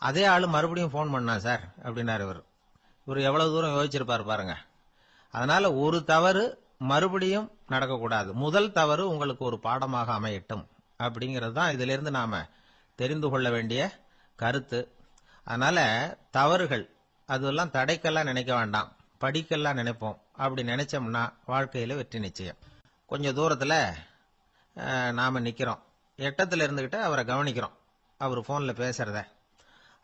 அதே ஆளு மறுபடியும் போன் பண்ணா சார் அப்படின்னாரு. இவர் எவ்வளவு தூரம் யோசிச்சிருப்பாரு பாருங்க. அதனால ஒரு தவறு மறுபடியும் நடக்கக்கூடாது. முதல் தவறு உங்களுக்கு ஒரு பாடமாக அமையட்டும் அப்படிங்கிறது தான் இதுல இருந்து நாம தெரிந்து கொள்ள வேண்டிய கருத்து. அதனால தவறுகள் அதெல்லாம் தடைக்கெல்லாம் நினைக்க வேண்டாம், படிக்கெல்லாம் நினைப்போம். அப்படி நினைச்சோம்னா வாழ்க்கையில வெற்றி நிச்சயம். கொஞ்சம் தூரத்துல நாம நிக்கிறோம். எட்டத்துல இருந்துகிட்டு அவரை கவனிக்கிறோம். அவர் போன்ல பேசுறத,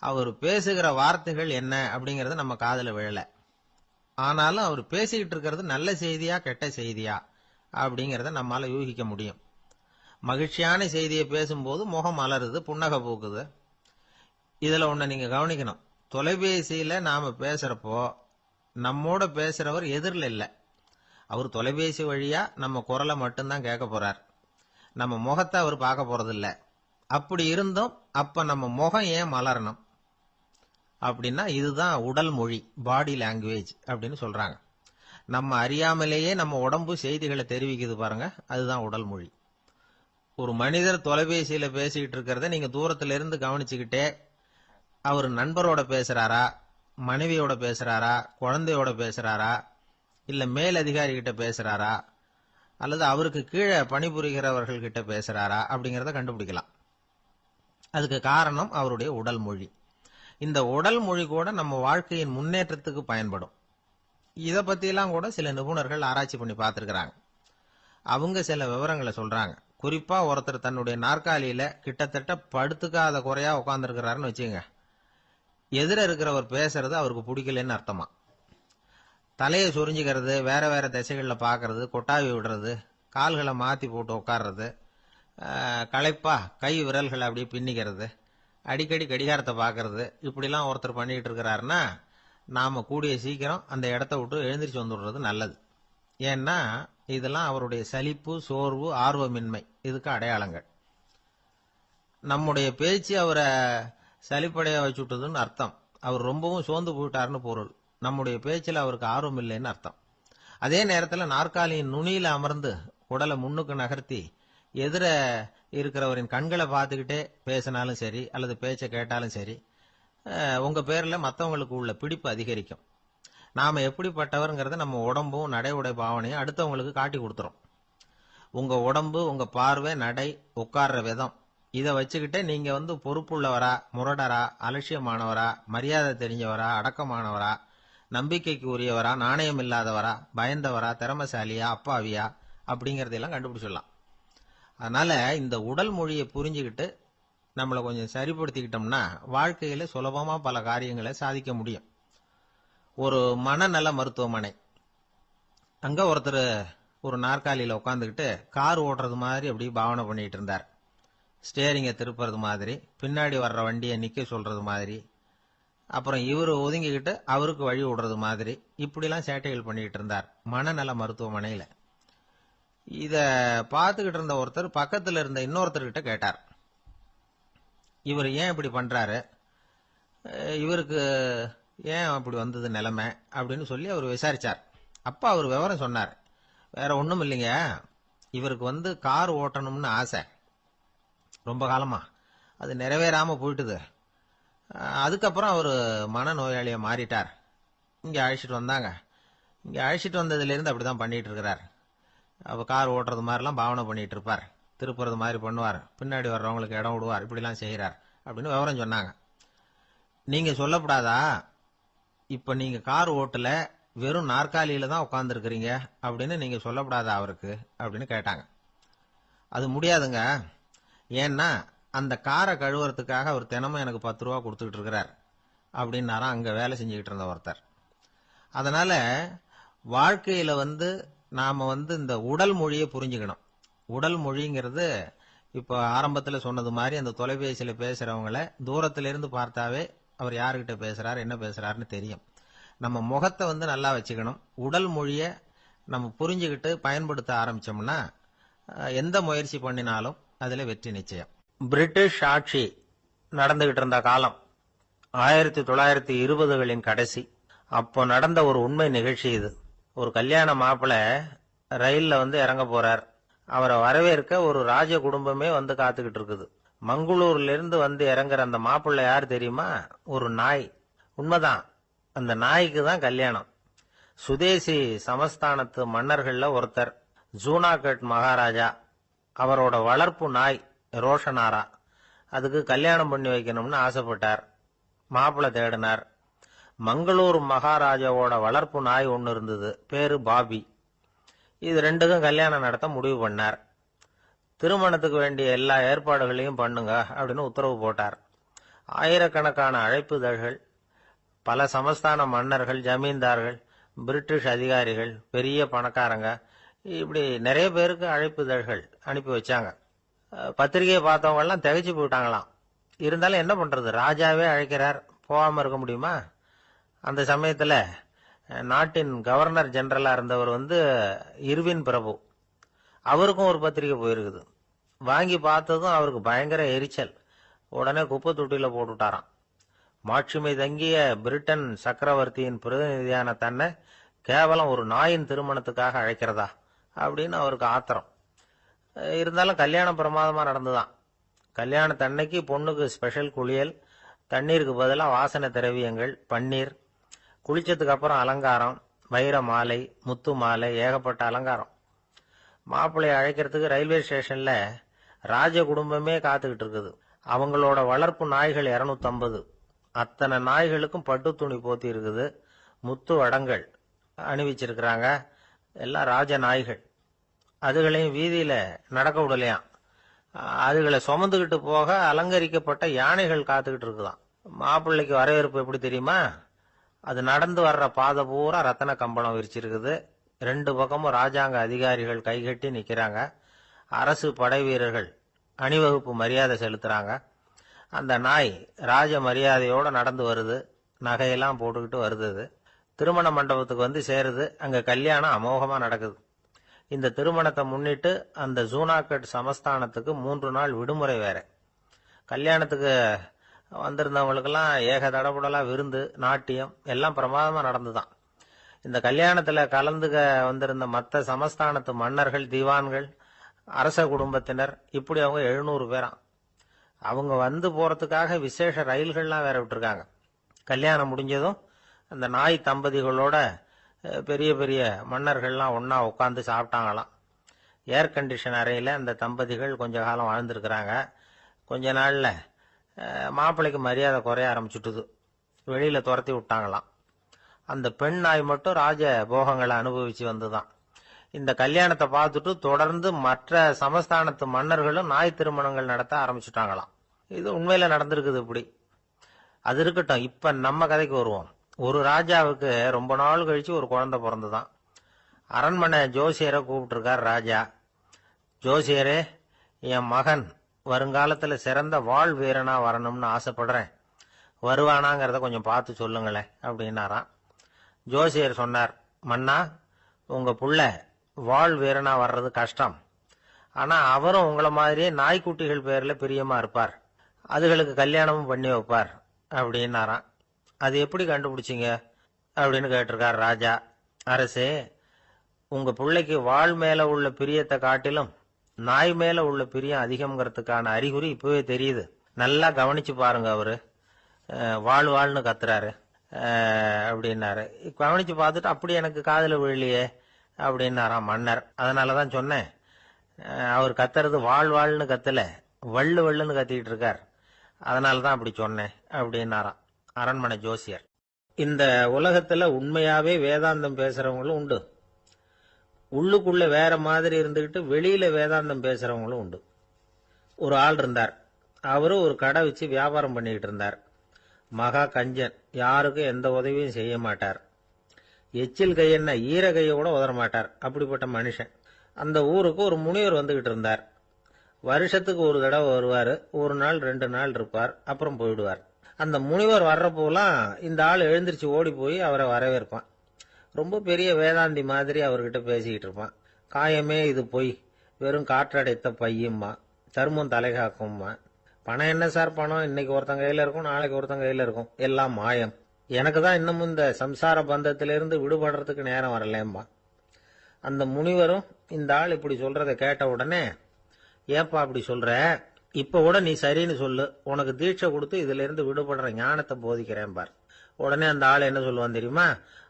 அவர் பேசுகிற வார்த்தைகள் என்ன அப்படிங்கறது நம்ம காதுல விழல. ஆனாலும் அவர் பேசிக்கிட்டு இருக்கிறது நல்ல செய்தியா கெட்ட செய்தியா அப்படிங்கறத நம்மால யூகிக்க முடியும். மகிழ்ச்சியான செய்தியை பேசும்போது முகம் மலருது, புன்னகை பூக்குது. இதுல ஒண்ணு நீங்க கவனிக்கணும். தொலைபேசியில நாம பேசுறப்போ நம்மோட பேசுறவர் எதிரில் இல்ல. அவர் தொலைபேசி வழியா நம்ம குரலை மட்டும்தான் கேட்க போறார். நம்ம முகத்தை அவர் பார்க்க போறது இல்ல. அப்படி இருந்தும் அப்ப நம்ம முகம் ஏன் மலரணும் அப்படின்னா இதுதான் உடல் மொழி, பாடி லாங்குவேஜ் அப்படின்னு சொல்றாங்க. நம்ம அறியாமலேயே நம்ம உடம்பு செய்திகளை தெரிவிக்குது பாருங்க, அதுதான் உடல் மொழி. ஒரு மனிதர் தொலைபேசியில பேசிக்கிட்டு இருக்கிறத நீங்க தூரத்துல இருந்து கவனிச்சுக்கிட்டே அவர் நண்பரோட பேசுறாரா, மனைவியோட பேசுறாரா, குழந்தையோட பேசுறாரா, இல்ல மேல் அதிகாரி கிட்ட பேசுறாரா, அல்லது அவருக்கு கீழே பணிபுரிகிறவர்கள் கிட்ட பேசுறாரா அப்படிங்கறத கண்டுபிடிக்கலாம். அதுக்கு காரணம் அவருடைய உடல் மொழி. இந்த உடல் மொழி கூட நம்ம வாழ்க்கையின் முன்னேற்றத்துக்கு பயன்படும். இத பத்தியெல்லாம் கூட சில நிபுணர்கள் ஆராய்ச்சி பண்ணி பார்த்திருக்கிறாங்க. அவங்க சில விவரங்களை சொல்றாங்க. குறிப்பா ஒருத்தர் தன்னுடைய நாற்காலியில கிட்டத்தட்ட படுத்துக்காத குறையா உட்கார்ந்துருக்கிறாருன்னு வச்சுங்க. எதிர இருக்கிறவர் பேசுறது அவருக்கு பிடிக்கலன்னு அர்த்தமா. தலையை சொரிஞ்சுக்கிறது, வேற வேற திசைகள்ல பாக்குறது, கொட்டாவி விடுறது, கால்களை மாத்தி போட்டு உட்கார்றது, களைப்பா கை விரல்களை அப்படியே பின்னிக்கிறது, அடிக்கடி கடிகாரத்தை பாக்குறது, இப்படிலாம் ஒருத்தர் பண்ணிட்டு இருக்கிறாருன்னா நாம கூடிய சீக்கிரம் அந்த இடத்த விட்டு எழுந்திரிச்சு வந்துடுறது நல்லது. ஏன்னா இதெல்லாம் அவருடைய சலிப்பு, சோர்வு, ஆர்வமின்மை இதுக்கு அடையாளங்கள். நம்முடைய பேச்சு அவரை சலிப்படைய வச்சுட்டதுன்னு அர்த்தம். அவர் ரொம்பவும் சோர்ந்து போயிட்டாருன்னு பொருள். நம்முடைய பேச்சில் அவருக்கு ஆர்வம் இல்லைன்னு அர்த்தம். அதே நேரத்தில் நாற்காலியின் நுனியில அமர்ந்து உடலை முன்னுக்கு நகர்த்தி எதிர இருக்கிறவரின் கண்களை பார்த்துக்கிட்டே பேசினாலும் சரி அல்லது பேச்சை கேட்டாலும் சரி, உங்க பேர்ல மற்றவங்களுக்கு உள்ள பிடிப்பு அதிகரிக்கும். நாம எப்படிப்பட்டவர்ங்கிறத நம்ம உடம்பும் நடை உடை பாவனையும் அடுத்தவங்களுக்கு காட்டி கொடுத்துரும். உங்க உடம்பு, உங்க பார்வை, நடை, உட்கார்ற விதம் இதை வச்சுக்கிட்டே நீங்க பொறுப்புள்ளவரா, முரடரா, அலட்சியமானவரா, மரியாதை தெரிஞ்சவரா, அடக்கமானவரா, நம்பிக்கைக்கு உரியவரா, நாணயம் இல்லாதவரா, பயந்தவரா, திறமசாலியா, அப்பாவியா அப்படிங்கறதெல்லாம் கண்டுபிடிச்சிடலாம். அதனால இந்த உடல் மொழியை புரிஞ்சுக்கிட்டு நம்மளை கொஞ்சம் சரிப்படுத்திக்கிட்டோம்னா வாழ்க்கையில சுலபமா பல காரியங்களை சாதிக்க முடியும். ஒரு மனநல மருத்துவமனை, அங்க ஒருத்தர் ஒரு நாற்காலியில உட்காந்துக்கிட்டு கார் ஓட்டுறது மாதிரி அப்படி பாவனை பண்ணிட்டு இருந்தார். ஸ்டேரிங்கை திருப்புறது மாதிரி, பின்னாடி வர்ற வண்டியை நிக்க சொல்றது மாதிரி, அப்புறம் இவரு ஒதுங்கிக்கிட்டு அவருக்கு வழி விடுறது மாதிரி, இப்படிலாம் சேட்டைகள் பண்ணிட்டு இருந்தார் மனநல மருத்துவமனையில. இத பார்த்துக்கிட்டு இருந்த ஒருத்தர் பக்கத்துல இருந்த இன்னொருத்தர்கிட்ட கேட்டார், இவர் ஏன் இப்படி பண்றாரு, இவருக்கு ஏன் அப்படி வந்தது நிலைமை அப்படின்னு சொல்லி அவர் விசாரிச்சார். அப்ப அவர் விவரம் சொன்னார். வேற ஒண்ணும் இல்லைங்க, இவருக்கு கார் ஓட்டணும்னு ஆசை ரொம்ப காலமா, அது நிறைவேறாம போயிட்டுது. அதுக்கப்புறம் அவர் மனநோயாளியா மாறிட்டார். இங்க அழைச்சிட்டு வந்தாங்க. இங்க அழைச்சிட்டு வந்ததுல இருந்து அப்படிதான் பண்ணிட்டு இருக்கிறார். அவ கார் ஓட்டுறது மாதிரிலாம் பாவனை பண்ணிட்டு இருப்பார், திருப்புறது மாதிரி பண்ணுவார், பின்னாடி வர்றவங்களுக்கு இடம் விடுவார், இப்படிலாம் செய்யறார் அப்படின்னு விவரம் சொன்னாங்க. நீங்க சொல்லப்படாதா, இப்ப நீங்க கார் ஓட்டல, வெறும் நாற்காலியில தான் உட்கார்ந்து இருக்கிறீங்க அப்படின்னு நீங்க சொல்லப்படாதா அவருக்கு அப்படின்னு கேட்டாங்க. அது முடியாதுங்க, ஏன்னா அந்த காரை கழுவுறதுக்காக அவர் தினமும் எனக்கு 10 ரூபா கொடுத்துக்கிட்டு இருக்கிறார் அப்படின்னாராம் அங்க வேலை செஞ்சுக்கிட்டு இருந்த ஒருத்தர். அதனால வாழ்க்கையில நாம இந்த உடல் மொழியை புரிஞ்சுக்கணும். உடல் மொழிங்கிறது இப்ப ஆரம்பத்துல சொன்னது மாதிரி அந்த தொலைபேசியில பேசுறவங்கள தூரத்துல இருந்து பார்த்தாவே அவர் யாருகிட்ட பேசுறாரு என்ன பேசுறாருன்னு தெரியும். நம்ம முகத்தை நல்லா வச்சுக்கணும். உடல் மொழிய நம்ம புரிஞ்சுக்கிட்டு பயன்படுத்த ஆரம்பிச்சோம்னா எந்த முயற்சி பண்ணினாலும் அதுல வெற்றி நிச்சயம். பிரிட்டிஷ் ஆட்சி நடந்துகிட்டு இருந்த காலம் 1920களின் கடைசி. அப்போ நடந்த ஒரு உண்மை நிகழ்ச்சி இது. ஒரு கல்யாண மாப்பிள்ளை ரயில்ல இறங்க போறார். அவரை வரவேற்க ஒரு ராஜ குடும்பமே காத்துக்கிட்டு இருக்குது. மங்களூர்ல இருந்து இறங்குற அந்த மாப்பிள்ளை யார் தெரியுமா? ஒரு நாய். உண்மைதான், அந்த நாய்க்கு தான் கல்யாணம். சுதேசி சமஸ்தானத்து மன்னர்கள்ல ஒருத்தர் ஜூனாகட் மகாராஜா. அவரோட வளர்ப்பு நாய் ரோஷனாரா. அதுக்கு கல்யாணம் பண்ணி வைக்கணும்னு ஆசைப்பட்டார். மாப்பிள்ளை தேடினார். மங்களூர் மகாராஜாவோட வளர்ப்பு நாய் ஒன்னு இருந்தது, பேரு பாபி. இது ரெண்டுக்கும் கல்யாணம் நடத்த முடிவு பண்ணார். திருமணத்துக்கு வேண்டிய எல்லா ஏற்பாடுகளையும் பண்ணுங்க அப்படின்னு உத்தரவு போட்டார். ஆயிரக்கணக்கான அழைப்புதழ்கள், பல சமஸ்தான மன்னர்கள், ஜமீன்தார்கள், பிரிட்டிஷ் அதிகாரிகள், பெரிய பணக்காரங்க, இப்படி நிறைய பேருக்கு அழைப்புதழ்கள் அனுப்பி வச்சாங்க. பத்திரிகையை பார்த்தவங்க எல்லாம் திகைச்சு போயிட்டாங்களாம். இருந்தாலும் என்ன பண்றது, ராஜாவே அழைக்கிறார், போகாம இருக்க முடியுமா? அந்த சமயத்துல நாட்டின் கவர்னர் ஜெனரலா இருந்தவர் இர்வின் பிரபு. அவருக்கும் ஒரு பத்திரிகை போயிருக்குது. வாங்கி பார்த்ததும் அவருக்கு பயங்கர எரிச்சல். உடனே குப்பை தொட்டியில போட்டுட்டாராம். மாட்சிமை தங்கிய பிரிட்டன் சக்கரவர்த்தியின் பிரதிநிதியான தன்னை கேவலம் ஒரு நாயின் திருமணத்துக்காக அழைக்கிறதா அப்படின்னு அவருக்கு ஆத்திரம். இருந்தாலும் கல்யாணம் பிரமாதமா நடந்துதான். கல்யாணத்தன்னைக்கு பொண்ணுக்கு ஸ்பெஷல் குளியல், தண்ணீருக்கு பதிலாக வாசனை திரவியங்கள், பன்னீர், குளிச்சதுக்கு அப்புறம் அலங்காரம், வைர மாலை, முத்து மாலை, ஏகப்பட்ட அலங்காரம். மாப்பிள்ளையை அழைக்கிறதுக்கு ரயில்வே ஸ்டேஷன்ல ராஜ குடும்பமே காத்துக்கிட்டு இருக்குது. அவங்களோட வளர்ப்பு நாய்கள் 250. அத்தனை நாய்களுக்கும் பட்டு துணி போத்தி இருக்குது. முத்து வடங்கள் அணிவிச்சிருக்கிறாங்க. எல்லாம் ராஜ நாய்கள். அதுகளையும் வீதியில நடக்க விடலையாம். அதுகளை சுமந்துகிட்டு போக அலங்கரிக்கப்பட்ட யானைகள் காத்துக்கிட்டு இருக்குதாம். மாப்பிள்ளைக்கு வரவேற்பு எப்படி தெரியுமா? அது நடந்து வர்ற பாதை பூரா ரத்தன கம்பளம் விரிச்சிருக்குது. 2 பக்கமும் ராஜாங்க அதிகாரிகள் கைகட்டி நிக்கிறாங்க. அரசு படை வீரர்கள் அணிவகுப்பு மரியாதை செலுத்துறாங்க. அந்த நாய் ராஜ மரியாதையோட நடந்து வருது. நகையெல்லாம் போட்டுக்கிட்டு வருது. திருமண மண்டபத்துக்கு சேருது. அங்க கல்யாணம் அமோகமா நடக்குது. இந்த திருமணத்தை முன்னிட்டு அந்த ஜூனாகட் சமஸ்தானத்துக்கு 3 நாள் விடுமுறை வேற. கல்யாணத்துக்கு வந்திருந்தவங்களுக்கெல்லாம் ஏக தடபுடலா விருந்து, நாட்டியம் எல்லாம் பிரமாதமா நடந்துதான். இந்த கல்யாணத்துல கலந்துக வந்திருந்த மற்ற சமஸ்தானத்து மன்னர்கள், திவான்கள், அரச குடும்பத்தினர், இப்படி அவங்க 700 பேராம். அவங்க போறதுக்காக விசேஷ ரயில்கள்லாம் வேற விட்டுருக்காங்க. கல்யாணம் முடிஞ்சதும் அந்த நாய் தம்பதிகளோட பெரிய பெரிய மன்னர்கள்லாம் ஒன்னா உட்காந்து சாப்பிட்டாங்களாம். ஏர் கண்டிஷன் அறையில அந்த தம்பதிகள் கொஞ்ச காலம் வாழ்ந்திருக்கிறாங்க. கொஞ்ச நாள்ல மாப்பிள்ளைக்கு மரியாதை குறைய ஆரம்பிச்சுட்டுது. வெளியில துரத்தி விட்டாங்களாம். அந்த பெண் நாய் மட்டும் ராஜ போகங்களை அனுபவிச்சு வந்துதான். இந்த கல்யாணத்தை பார்த்துட்டு தொடர்ந்து மற்ற சமஸ்தானத்து மன்னர்களும் நாய் திருமணங்கள் நடத்த ஆரம்பிச்சுட்டாங்களாம். இது உண்மையில நடந்திருக்குது. இப்படி அது இருக்கட்டும். இப்ப நம்ம கதைக்கு வருவோம். ஒரு ராஜாவுக்கு ரொம்ப நாள் கழிச்சு ஒரு குழந்தை பிறந்துதான். அரண்மனை ஜோசியரை கூப்பிட்டுருக்கார் ராஜா. ஜோசியரே, என் மகன் வருங்காலத்துல சிறந்த வாழ் வீரனா வரணும்னு ஆசைப்படுறேன். வருவானாங்கிறத கொஞ்சம் பார்த்து சொல்லுங்களேன் அப்படின்னாராம். ஜோசியர் சொன்னார், மன்னா, உங்க புள்ள வாழ் வீரனா வர்றது கஷ்டம். ஆனா அவரும் உங்களை மாதிரியே நாய்க்குட்டிகள் பேர்ல பிரியமா இருப்பார். அதுகளுக்கு கல்யாணமும் பண்ணி வைப்பார் அப்படின்னாராம். அது எப்படி கண்டுபிடிச்சிங்க அப்படின்னு கேட்டிருக்கார் ராஜா. அரசே, உங்க பிள்ளைக்கு வாழ் மேல உள்ள பிரியத்தை காட்டிலும் நாய் மேல உள்ள பிரியம் அதிகம்ங்கிறதுக்கான அறிகுறி இப்பவே தெரியுது. நல்லா கவனிச்சு பாருங்க. அவரு வாழ் வாழ்னு கத்துறாரு அப்படின்னாரு. கவனிச்சு பார்த்துட்டு அப்படி எனக்கு காதுல விழலையே அப்படின்னாராம் மன்னர். அதனாலதான் சொன்னேன், அவர் கத்துறது வாழ் வாழ்னு கத்தல, வள்ளு வள்ளுன்னு கத்திக்கிட்டு இருக்கார். அதனாலதான் அப்படி சொன்னேன் அப்படின்னாராம் அரண்மனை ஜோசியர். இந்த உலகத்துல உண்மையாவே வேதாந்தம் பேசுறவங்களும் உண்டு. உள்ளுக்குள்ள வேற மாதிரி இருந்துகிட்டு வெளியில வேதாந்தம் பேசுறவங்களும் உண்டு. ஒரு ஆள் இருந்தார். அவரு ஒரு கடை வச்சு வியாபாரம் பண்ணிக்கிட்டு இருந்தார். மகா கஞ்சன், யாருக்கும் எந்த உதவியும் செய்ய மாட்டார். எச்சில் கையென்ன ஈர கையை கூட உதற மாட்டார். அப்படிப்பட்ட மனுஷன். அந்த ஊருக்கு ஒரு முனிவர் வந்துகிட்டு இருந்தார். வருஷத்துக்கு ஒரு தடவை வருவார். ஒரு நாள் 2 நாள் இருப்பார், அப்புறம் போயிடுவார். அந்த முனிவர் வர்றப்போலாம் இந்த ஆள் எழுந்திருச்சு ஓடி போய் அவரை வரவேற்பான். ரொம்ப பெரிய வேதாந்தி மாதிரி அவர்கிட்ட பேசிக்கிட்டு இருப்பான். காயமே இது பொய், வெறும் காற்றடைத்த பையும்மா, தர்மம் தலைகாக்கும்மா. பணம் என்ன சார் பணம், இன்னைக்கு ஒருத்தன் கையில இருக்கும், நாளைக்கு ஒருத்தன் கையில இருக்கும், எல்லாம் மாயம். எனக்கு தான் இன்னமும் இந்த சம்சார பந்தத்திலிருந்து விடுபடுறதுக்கு நேரம் வரலேம்பா. அந்த முனிவரும் இந்த ஆள் இப்படி சொல்றதை கேட்ட உடனே, ஏப்பா அப்படி சொல்ற, இப்ப கூட நீ சரின்னு சொல்லு, உனக்கு தீட்சை கொடுத்து இதுல இருந்து விடுபடுற ஞானத்தை போதிக்கிறேன் பார். உடனே அந்த ஆள் என்ன சொல்லுவான் தெரியுமா?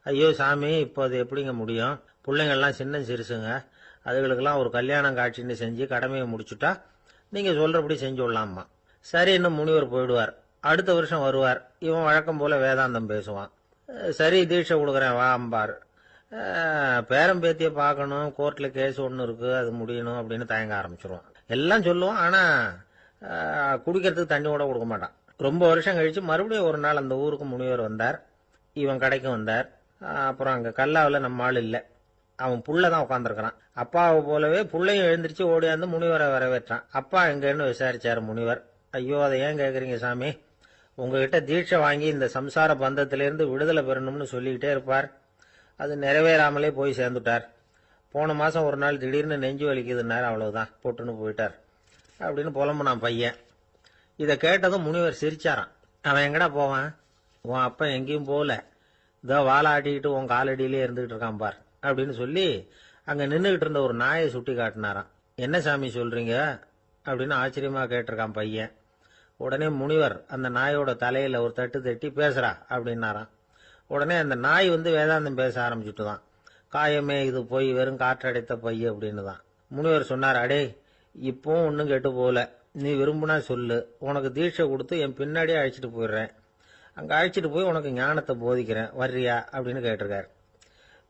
ஐயோ சாமி, இப்போ அது எப்படிங்க முடியும், பிள்ளைங்கள்லாம் சின்ன சிறுசுங்க, அதுகளுக்கெல்லாம் ஒரு கல்யாணம் காட்சின்னு செஞ்சு கடமையை முடிச்சுட்டா நீங்க சொல்றபடி செஞ்சு விடலாமா. சரி, இன்னும் முனிவர் போயிடுவார். அடுத்த வருஷம் வருவார். இவன் வழக்கம் போல வேதாந்தம் பேசுவான். சரி தீட்சை கொடுக்குறேன் வா அம்பார். பேரம் பேத்தியை பார்க்கணும், கோர்ட்ல கேஸ் ஒன்று இருக்கு, அது முடியணும் அப்படின்னு தயங்க ஆரம்பிச்சிருவான். எல்லாம் சொல்லுவான், ஆனா குடிக்கிறதுக்கு தண்ணி கூட கொடுக்க மாட்டான். ரொம்ப வருஷம் கழிச்சு மறுபடியும் ஒரு நாள் அந்த ஊருக்கு முனிவர் வந்தார். இவன் கடைக்கு வந்தார். அப்புறம் அங்க கல்லாவில் நம்ம ஆள் இல்லை, அவன் புள்ளதான் உட்காந்துருக்கிறான். அப்பாவை போலவே புள்ளையும் எழுந்திரிச்சு ஓடியாந்து முனிவரை வரவேற்றான். அப்பா எங்கன்னு விசாரிச்சாரு முனிவர். ஐயோ அதை ஏன் கேட்குறீங்க சாமி, உங்ககிட்ட தீட்சை வாங்கி இந்த சம்சார பந்தத்திலிருந்து விடுதலை பெறணும்னு சொல்லிக்கிட்டே இருப்பார், அது நிறைவேறாமலே போய் சேர்ந்துட்டார். போன மாசம் ஒரு நாள் திடீர்னு நெஞ்சு வலிக்குதுன்னாரு, அவ்வளவுதான் பொட்டுன்னு போயிட்டார் அப்படின்னு புலம்புனான் பையன். இதை கேட்டதும் முனிவர் சிரிச்சாரான். அவன் எங்கடா போவான், உன் அப்பன் எங்கேயும் போகல, இதோ வாழை ஆட்டிக்கிட்டு உன் காலடியிலே இருந்துகிட்டு இருக்கான் பார் அப்படின்னு சொல்லி அங்க நின்றுகிட்டு இருந்த ஒரு நாயை சுட்டி காட்டினாராம். என்ன சாமி சொல்றீங்க அப்படின்னு ஆச்சரியமா கேட்டிருக்கான் பையன். உடனே முனிவர் அந்த நாயோட தலையில ஒரு தட்டு தட்டி பேசுறா அப்படின்னாராம். உடனே அந்த நாய் வேதாந்தம் பேச ஆரம்பிச்சுட்டுதான். காயமே இது போய் வெறும் காற்றடைத்த பைய அப்படின்னு தான். முனிவர் சொன்னார், அடே இப்பவும் ஒன்னும் கெட்டு போகல, நீ விரும்புனா சொல்லு, உனக்கு தீட்சை கொடுத்து என் பின்னாடியே அழைச்சிட்டு போயிடுறேன், அங்க அழைச்சிட்டு போய் உனக்கு ஞானத்தை போதிக்கிறேன், வர்றியா அப்படின்னு கேட்டிருக்காரு.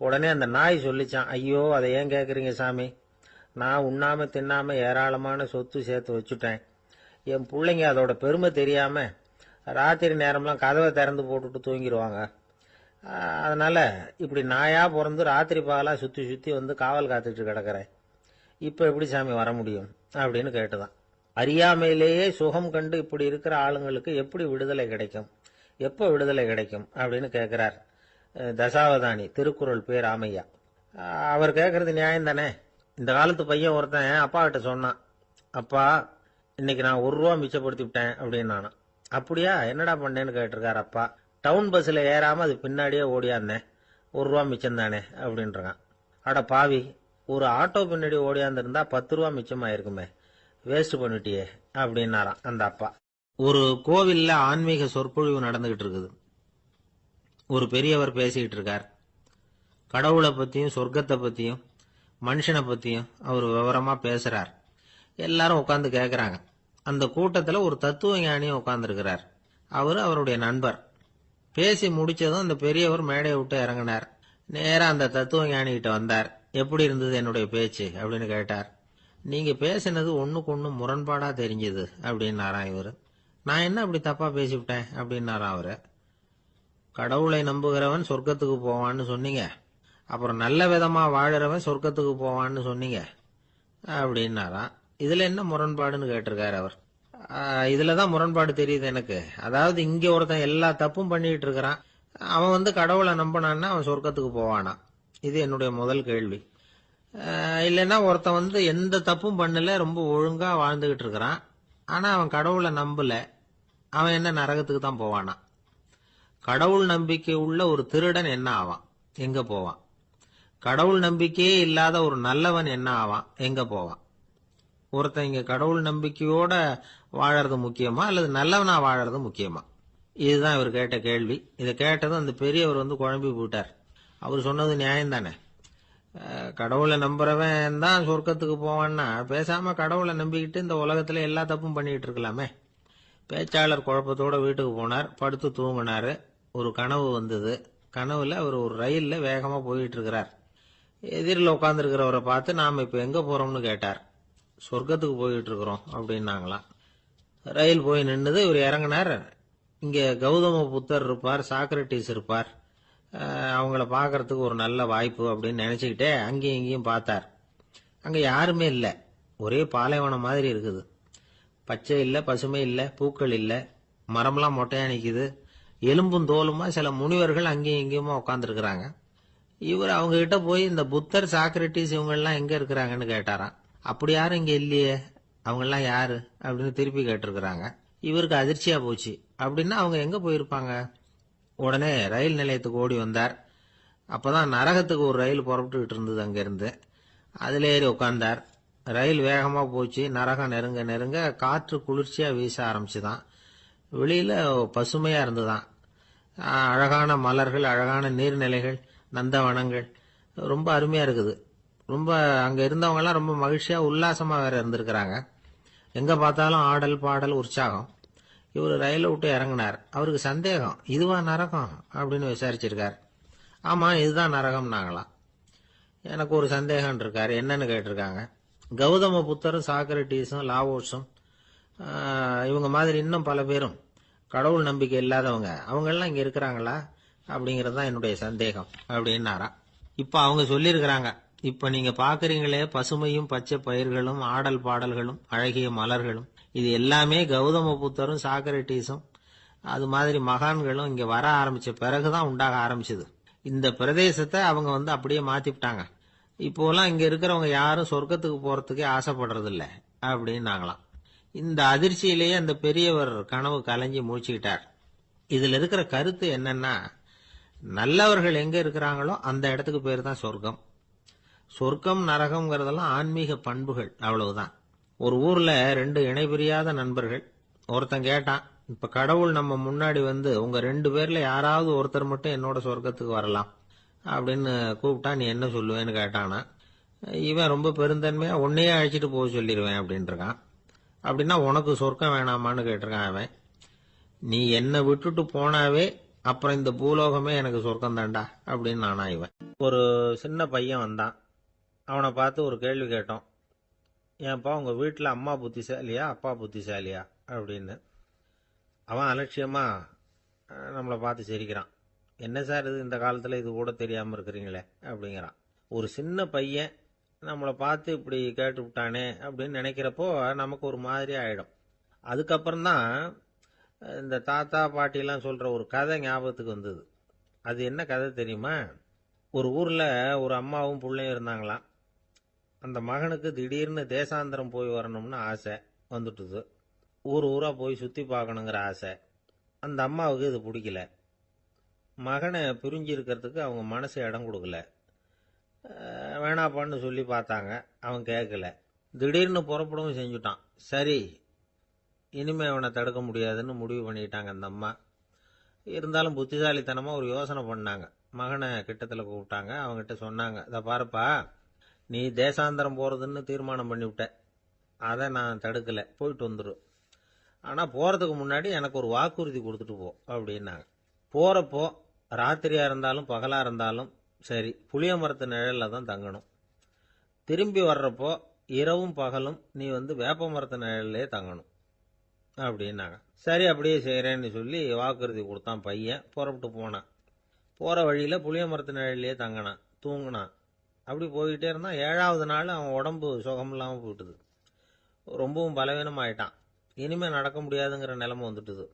உடனே அந்த நாய் சொல்லிச்சான், ஐயோ அதை ஏன் கேட்குறீங்க சாமி, நான் உண்ணாம தின்னாம ஏராளமான சொத்து சேர்த்து வச்சுட்டேன். என் பிள்ளைங்க அதோட பெருமை தெரியாம ராத்திரி நேரம்லாம் கதவை திறந்து போட்டுட்டு தூங்கிடுவாங்க. அதனால இப்படி நாயா பிறந்து ராத்திரி பகலா சுத்தி சுத்தி காவல் காத்துட்டு கிடக்கிறேன். இப்ப எப்படி சாமி வர முடியும் அப்படின்னு கேட்டுதான். அறியாமையிலேயே சுகம் கண்டு இப்படி இருக்கிற ஆளுங்களுக்கு எப்படி விடுதலை கிடைக்கும், எப்ப விடுதலை கிடைக்கும் அப்படின்னு கேட்கிறார் தசாவதானி, திருக்குறள் பேர் ராமையா. அவர் கேட்கறது நியாயம் தானே. இந்த காலத்து பையன் ஒருத்தன் அப்பா கிட்ட சொன்னான், அப்பா இன்னைக்கு நான் 1 ரூபா மிச்சப்படுத்தி விட்டேன் அப்படின்னு. நானும் அப்படியா, என்னடா பண்ணேன்னு கேட்டிருக்காரு அப்பா. டவுன் பஸ்ல ஏறாம அது பின்னாடியே ஓடியாந்தேன், 1 ரூபா மிச்சம் தானே அப்படின்றான். அட பாவி, ஒரு ஆட்டோ பின்னாடி ஓடியாந்துருந்தா 10 ரூபா மிச்சமாயிருக்குமே, வேஸ்ட் பண்ணிட்டியே அப்படின்னாராம் அந்த அப்பா. ஒரு கோவில்ல ஆன்மீக சொற்பொழிவு நடந்துகிட்டு இருக்குது. ஒரு பெரியவர் பேசிக்கிட்டு இருக்கார். கடவுளை பத்தியும் சொர்க்கத்தை பத்தியும் மனுஷனை பத்தியும் அவர் விவரமா பேசுறார். எல்லாரும் உட்கார்ந்து கேட்கறாங்க. அந்த கூட்டத்துல ஒரு தத்துவ ஞானியும் உட்கார்ந்துருக்கிறார். அவரு அவருடைய நண்பர். பேசி முடிச்சதும் அந்த பெரியவர் மேடையை விட்டு இறங்கினார். நேரா அந்த தத்துவ ஞானி கிட்ட வந்தார். எப்படி இருந்தது என்னுடைய பேச்சு அப்படின்னு கேட்டார். நீங்க பேசினது ஒண்ணுக்கு ஒண்ணு முரண்பாடா தெரிஞ்சது அப்படின்னாராம் இவரு. நான் என்ன அப்படி தப்பா பேசிவிட்டேன் அப்படின்னாராம் அவரு. கடவுளை நம்புகிறவன் சொர்க்கத்துக்கு போவான்னு சொன்னீங்க, அப்புறம் நல்ல விதமா வாழறவன் சொர்க்கத்துக்கு போவான்னு சொன்னீங்க அப்படின்னாராம். இதுல என்ன முரண்பாடுன்னு கேட்டிருக்காரு அவர். இதுலதான் முரண்பாடு தெரியுது எனக்கு. அதாவது இங்க ஒருத்தன் எல்லா தப்பும் பண்ணிட்டு இருக்கிறான், அவன் கடவுளை நம்பினான்னா அவன் சொர்க்கத்துக்கு போவானா, இது என்னுடைய முதல் கேள்வி. இல்லைன்னா ஒருத்தன் எந்த தப்பும் பண்ணல, ரொம்ப ஒழுங்கா வாழ்ந்துகிட்டு இருக்கிறான், ஆனா அவன் கடவுளை நம்பல, அவன் என்ன நரகத்துக்கு தான் போவானா. கடவுள் நம்பிக்கை உள்ள ஒரு திருடன் என்ன ஆவான், எங்க போவான். கடவுள் நம்பிக்கையே இல்லாத ஒரு நல்லவன் என்ன ஆவான், எங்க போவான். ஒருத்தன் இங்க கடவுள் நம்பிக்கையோட வாழறது முக்கியமா அல்லது நல்லவனா வாழறது முக்கியமா, இதுதான் இவர் கேட்ட கேள்வி. இதை கேட்டதும் அந்த பெரியவர் குழம்பி போயிட்டார். அவர் சொன்னது நியாயம் தானே. கடவுளை நம்புறவன் தான் சொர்க்கத்துக்கு போவான்னா பேசாம கடவுளை நம்பிக்கிட்டு இந்த உலகத்துல எல்லா தப்பும் பண்ணிட்டு இருக்கலாமே. பேச்சாளர் குழப்பத்தோட வீட்டுக்கு போனார். படுத்து தூங்கினாரு. ஒரு கனவு வந்தது. கனவுல அவர் ஒரு ரயில்ல வேகமா போயிட்டு இருக்கிறார். எதிரில் உட்கார்ந்து இருக்கிறவரை பார்த்து நாம இப்ப எங்க போறோம்னு கேட்டார். சொர்க்கத்துக்கு போயிட்டு இருக்கிறோம் அப்படின்னாங்களாம். ரயில் போய் நின்னுது. இவர் இறங்கினார். இங்க கௌதம புத்தர் இருப்பார், சாக்ரட்டிஸ் இருப்பார், அவங்கள பார்க்கறதுக்கு ஒரு நல்ல வாய்ப்பு அப்படின்னு நினைச்சுக்கிட்டே அங்கேயும் இங்கேயும் பார்த்தார். அங்க யாருமே இல்லை. ஒரே பாலைவனம் மாதிரி இருக்குது. பச்சை இல்லை, பசுமை இல்லை, பூக்கள் இல்லை, மரம்லாம் மொட்டையா நிக்குது. எலும்பும் தோலுமா சில முனிவர்கள் அங்கேயும் இங்கேயுமா உட்காந்துருக்கிறாங்க. இவர் அவங்க கிட்ட போய் இந்த புத்தர், சாக்ரட்டிஸ் இவங்கெல்லாம் எங்க இருக்கிறாங்கன்னு கேட்டாராம். அப்படி யாரும் இங்க இல்லையே, அவங்கெல்லாம் யாரு அப்படின்னு திருப்பி கேட்டிருக்கிறாங்க. இவருக்கு அதிர்ச்சியா போச்சு. அப்படின்னா அவங்க எங்க போயிருப்பாங்க? உடனே ரயில் நிலையத்துக்கு ஓடி வந்தார். அப்பதான் நரகத்துக்கு ஒரு ரயில் புறப்பட்டுக்கிட்டு இருந்தது அங்கிருந்து. அதுல ஏறி உட்கார்ந்தார். ரயில் வேகமா போச்சு. நரகம் நெருங்க நெருங்க காற்று குளிர்ச்சியா வீச ஆரம்பிச்சுதான். வெளியில பசுமையா இருந்துதான். அழகான மலர்கள், அழகான நீர்நிலைகள், நந்தவனங்கள், ரொம்ப அருமையா இருக்குது. ரொம்ப அங்க இருந்தவங்க எல்லாம் ரொம்ப மகிழ்ச்சியா உல்லாசமா வேற இருந்திருக்கிறாங்க. எங்க பார்த்தாலும் ஆடல் பாடல் உற்சாகம். இவர் ரயில விட்டு இறங்கினார். அவருக்கு சந்தேகம், இதுவா நரகம் அப்படின்னு விசாரிச்சிருக்கார். ஆமா, இதுதான் நரகம் நாங்களாம். எனக்கு ஒரு சந்தேகம் இருக்காரு, என்னன்னு கேட்டிருக்காங்க. கௌதம புத்தரும் சாக்ரட்டிஸும் லாவோஸும் இவங்க மாதிரி இன்னும் பல பேரும் கடவுள் நம்பிக்கை இல்லாதவங்க, அவங்க எல்லாம் இங்க இருக்கிறாங்களா அப்படிங்கறது தான் என்னுடைய சந்தேகம் அப்படின்னாராம். இப்ப அவங்க சொல்லியிருக்கிறாங்க, இப்ப நீங்க பாக்குறீங்களே பசுமையும் பச்சை பயிர்களும் ஆடல் பாடல்களும் அழகிய மலர்களும், இது எல்லாமே கௌதம புத்தரும் சாக்ரட்டிஸும் அது மாதிரி மகான்களும் இங்க வர ஆரம்பிச்ச பிறகுதான் உண்டாக ஆரம்பிச்சது. இந்த பிரதேசத்தை அவங்க அப்படியே மாத்திவிட்டாங்க. இப்போலாம் இங்க இருக்கிறவங்க யாரும் சொர்க்கத்துக்கு போறதுக்கே ஆசைப்படுறது இல்ல அப்படின்னாங்களாம். இந்த அதிர்ச்சியிலேயே அந்த பெரியவர் கனவு கலைஞ்சி மூழ்கிட்டார். இதுல இருக்கிற கருத்து என்னன்னா, நல்லவர்கள் எங்க இருக்கிறாங்களோ அந்த இடத்துக்கு பேர் தான் சொர்க்கம். சொர்க்கம் நரகம்ங்கிறதெல்லாம் ஆன்மீக பண்புகள், அவ்வளவுதான். ஒரு ஊர்ல ரெண்டு இணைபிரியாத நண்பர்கள். ஒருத்தன் கேட்டான், இப்ப கடவுள் நம்ம முன்னாடி உங்க ரெண்டு பேர்ல யாராவது ஒருத்தர் மட்டும் என்னோட சொர்க்கத்துக்கு வரலாம் அப்படின்னு கூப்பிட்டா நீ என்ன சொல்லுவேன்னு கேட்டானா. இவன் ரொம்ப பெருந்தன்மையா உன்னையே அழைச்சிட்டு போக சொல்லிடுவேன் அப்படின்னு இருக்கான். அப்படின்னா உனக்கு சொர்க்கம் வேணாமான்னு கேட்டிருக்கான் அவன். நீ என்னை விட்டுட்டு போனாவே அப்புறம் இந்த பூலோகமே எனக்கு சொர்க்கம் தாண்டா அப்படின்னு நானா இவன். ஒரு சின்ன பையன் வந்தான். அவனை பார்த்து ஒரு கேள்வி கேட்டோம். ஏன்ப்பா உங்க வீட்டுல அம்மா புத்திசாலியா அப்பா புத்திசாலியா அப்படின்னு. அவன் அலட்சியமா நம்மளை பார்த்து சிரிக்கிறான். என்ன சார் இது, இந்த காலத்துல இது கூட தெரியாம இருக்கிறீங்களே அப்படிங்கிறான். ஒரு சின்ன பையன் நம்மளை பார்த்து இப்படி கேட்டு விட்டானே அப்படின்னு நினைக்கிறப்போ நமக்கு ஒரு மாதிரி ஆயிடும். அதுக்கப்புறம்தான் இந்த தாத்தா பாட்டிலாம் சொல்ற ஒரு கதை ஞாபகத்துக்கு வந்தது. அது என்ன கதை தெரியுமா? ஒரு ஊர்ல ஒரு அம்மாவும் பிள்ளையும் இருந்தாங்களாம். அந்த மகனுக்கு திடீர்னு தேசாந்திரம் போய் வரணும்னு ஆசை வந்துட்டுது. ஊர் ஊரா போய் சுத்தி பார்க்கணுங்கிற ஆசை. அந்த அம்மாவுக்கு இது பிடிக்கல. மகனை பிரிஞ்சு இருக்கிறதுக்கு அவங்க மனசு இடம் கொடுக்கல. வேணாப்பான்னு சொல்லி பார்த்தாங்க, அவன் கேட்கல. திடீர்னு புறப்படவும் செஞ்சுட்டான். சரி, இனிமே அவனை தடுக்க முடியாதுன்னு முடிவு பண்ணிட்டாங்க அந்த அம்மா. இருந்தாலும் புத்திசாலித்தனமா ஒரு யோசனை பண்ணாங்க. மகனை கிட்டத்துல கூப்பிட்டாங்க. அவங்ககிட்ட சொன்னாங்க, இதை பாருப்பா, நீ தேசாந்தரம் போறதுன்னு தீர்மானம் பண்ணிவிட்ட, அதை நான் தடுக்கல, போயிட்டு வந்துரு. ஆனா போறதுக்கு முன்னாடி எனக்கு ஒரு வாக்குறுதி கொடுத்துட்டு போ அப்படின்னாங்க. போறப்போ ராத்திரியா இருந்தாலும் பகலா இருந்தாலும் சரி புளிய மரத்து நிழல்ல தான் தங்கணும். திரும்பி வர்றப்போ இரவும் பகலும் நீ வேப்ப மரத்து நிழல்லே தங்கணும் அப்படின்னாங்க. சரி அப்படியே செய்யறேன்னு சொல்லி வாக்குறுதி கொடுத்தான் பையன். புறப்பட்டு போனான். போற வழியில புளிய மரத்து நிழல்லே தங்கினான், தூங்கினான். அப்படி போயிட்டே இருந்தான். 7வது நாள் அவன் உடம்பு சுகம் இல்லாம போயிட்டுது. ரொம்பவும் பலவீனம் ஆயிட்டான். இனிமே நடக்க முடியாதுங்கிற நிலைமை வந்துட்டுது.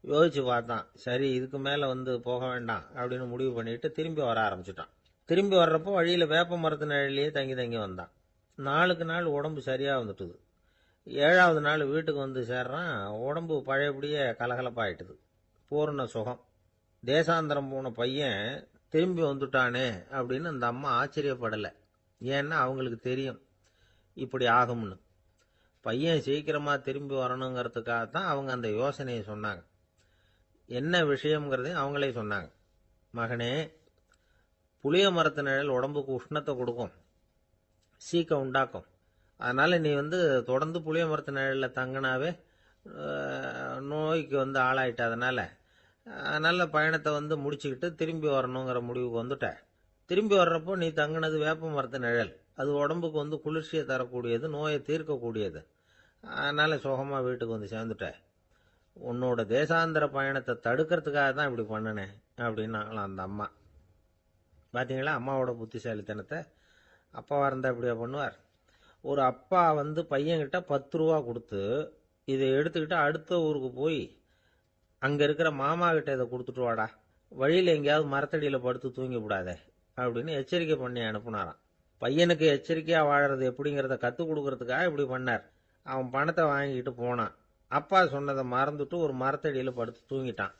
யோசிச்சு பார்த்தான். சரி, இதுக்கு மேல போக வேண்டாம் அப்படின்னு முடிவு பண்ணிட்டு திரும்பி வர ஆரம்பிச்சுட்டான். திரும்பி வர்றப்போ வழியில வேப்ப மரத்து நிழலையே தங்கி தங்கி வந்தான். நாளுக்கு நாள் உடம்பு சரியா வந்துட்டுது. 7வது நாள் வீட்டுக்கு சேர்றான். உடம்பு பழையபடியே கலகலப்பாயிட்டுது. பூர்ண சுகம். தேசாந்திரம் போன பையன் திரும்பி வந்துட்டானே அப்படின்னு அந்த அம்மா ஆச்சரியப்படலை. ஏன்னா அவங்களுக்கு தெரியும் இப்படி ஆகும்னு. பையன் சீக்கிரமா திரும்பி வரணுங்கிறதுக்காகத்தான் அவங்க அந்த யோசனையை சொன்னாங்க. என்ன விஷயம்ங்கிறதையும் அவங்களே சொன்னாங்க. மகனே, புளிய மரத்து நிழல் உடம்புக்கு உஷ்ணத்தை கொடுக்கும், சீக்கம் உண்டாக்கும். அதனால நீ தொடர்ந்து புளிய மரத்து நிழல்ல தங்கினாவே நோய்க்கு ஆளாயிட்ட. அதனால பயணத்தை முடிச்சுக்கிட்டு திரும்பி வரணுங்கிற முடிவுக்கு வந்துட்ட. திரும்பி வர்றப்போ நீ தங்கினது வேப்ப மரத்து நிழல், அது உடம்புக்கு வந்து குளிர்ச்சியை தரக்கூடியது, நோயை தீர்க்கக்கூடியது. அதனால சுகமா வீட்டுக்கு வந்து சேர்ந்துட்டேன். உன்னோட தேசாந்திர பயணத்தை தடுக்கிறதுக்காக தான் இப்படி பண்ணினேன் அப்படின்னாங்களாம் அந்த அம்மா. பார்த்தீங்களா அம்மாவோட புத்திசாலித்தனத்தை? அப்பாவா இருந்தா இப்படியா பண்ணுவார்? ஒரு அப்பா வந்து பையன்கிட்ட 10 ரூபா கொடுத்து இதை எடுத்துக்கிட்டு அடுத்த ஊருக்கு போய் அங்க இருக்கிற மாமா கிட்ட இதை கொடுத்துட்டு வாடா, வழியில எங்கேயாவது மரத்தடியில படுத்து தூங்கி விடாதே அப்படின்னு எச்சரிக்கை பண்ணி அனுப்புனாராம். பையனுக்கு எச்சரிக்கையா வாழறது எப்படிங்கிறத கத்துக் கொடுக்கறதுக்காக இப்படி பண்ணார். அவன் பணத்தை வாங்கிட்டு போனான். அப்பா சொன்னதை மறந்துட்டு ஒரு மரத்தடியில படுத்து தூங்கிட்டான்.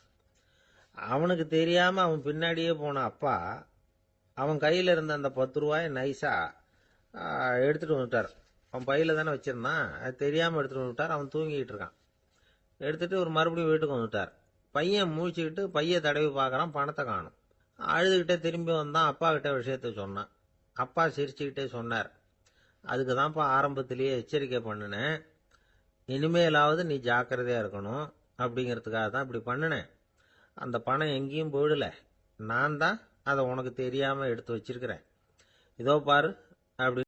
அவனுக்கு தெரியாம அவன் பின்னாடியே போன அப்பா அவன் கையில இருந்த அந்த 10 ரூபாயை நைஸா எடுத்துட்டு வந்துட்டார். அவன் பையில தானே வச்சிருந்தான், அது தெரியாம எடுத்துட்டு வந்துட்டார். அவன் தூங்கிட்டு இருக்கான். எடுத்துட்டு ஒரு மறுபடியும் வீட்டுக்கு வந்துட்டார். பையன் முழிச்சுக்கிட்டு பைய தடவி பார்க்கறான், பணத்தை காணும். அழுதுகிட்டே திரும்பி வந்தான். அப்பா கிட்ட விஷயத்த சொன்னான். அப்பா சிரிச்சுக்கிட்டே சொன்னார், அதுக்கு தான்ப்பா ஆரம்பத்திலேயே எச்சரிக்கை பண்ணினேன், இனிமேலாவது நீ ஜாக்கிரதையா இருக்கணும் அப்படிங்கிறதுக்காக தான் இப்படி பண்ணினேன். அந்த பணம் எங்கேயும் போயிடல, நான் தான் அதை உனக்கு தெரியாம எடுத்து வச்சிருக்கிறேன். இதோ பாரு அப்படி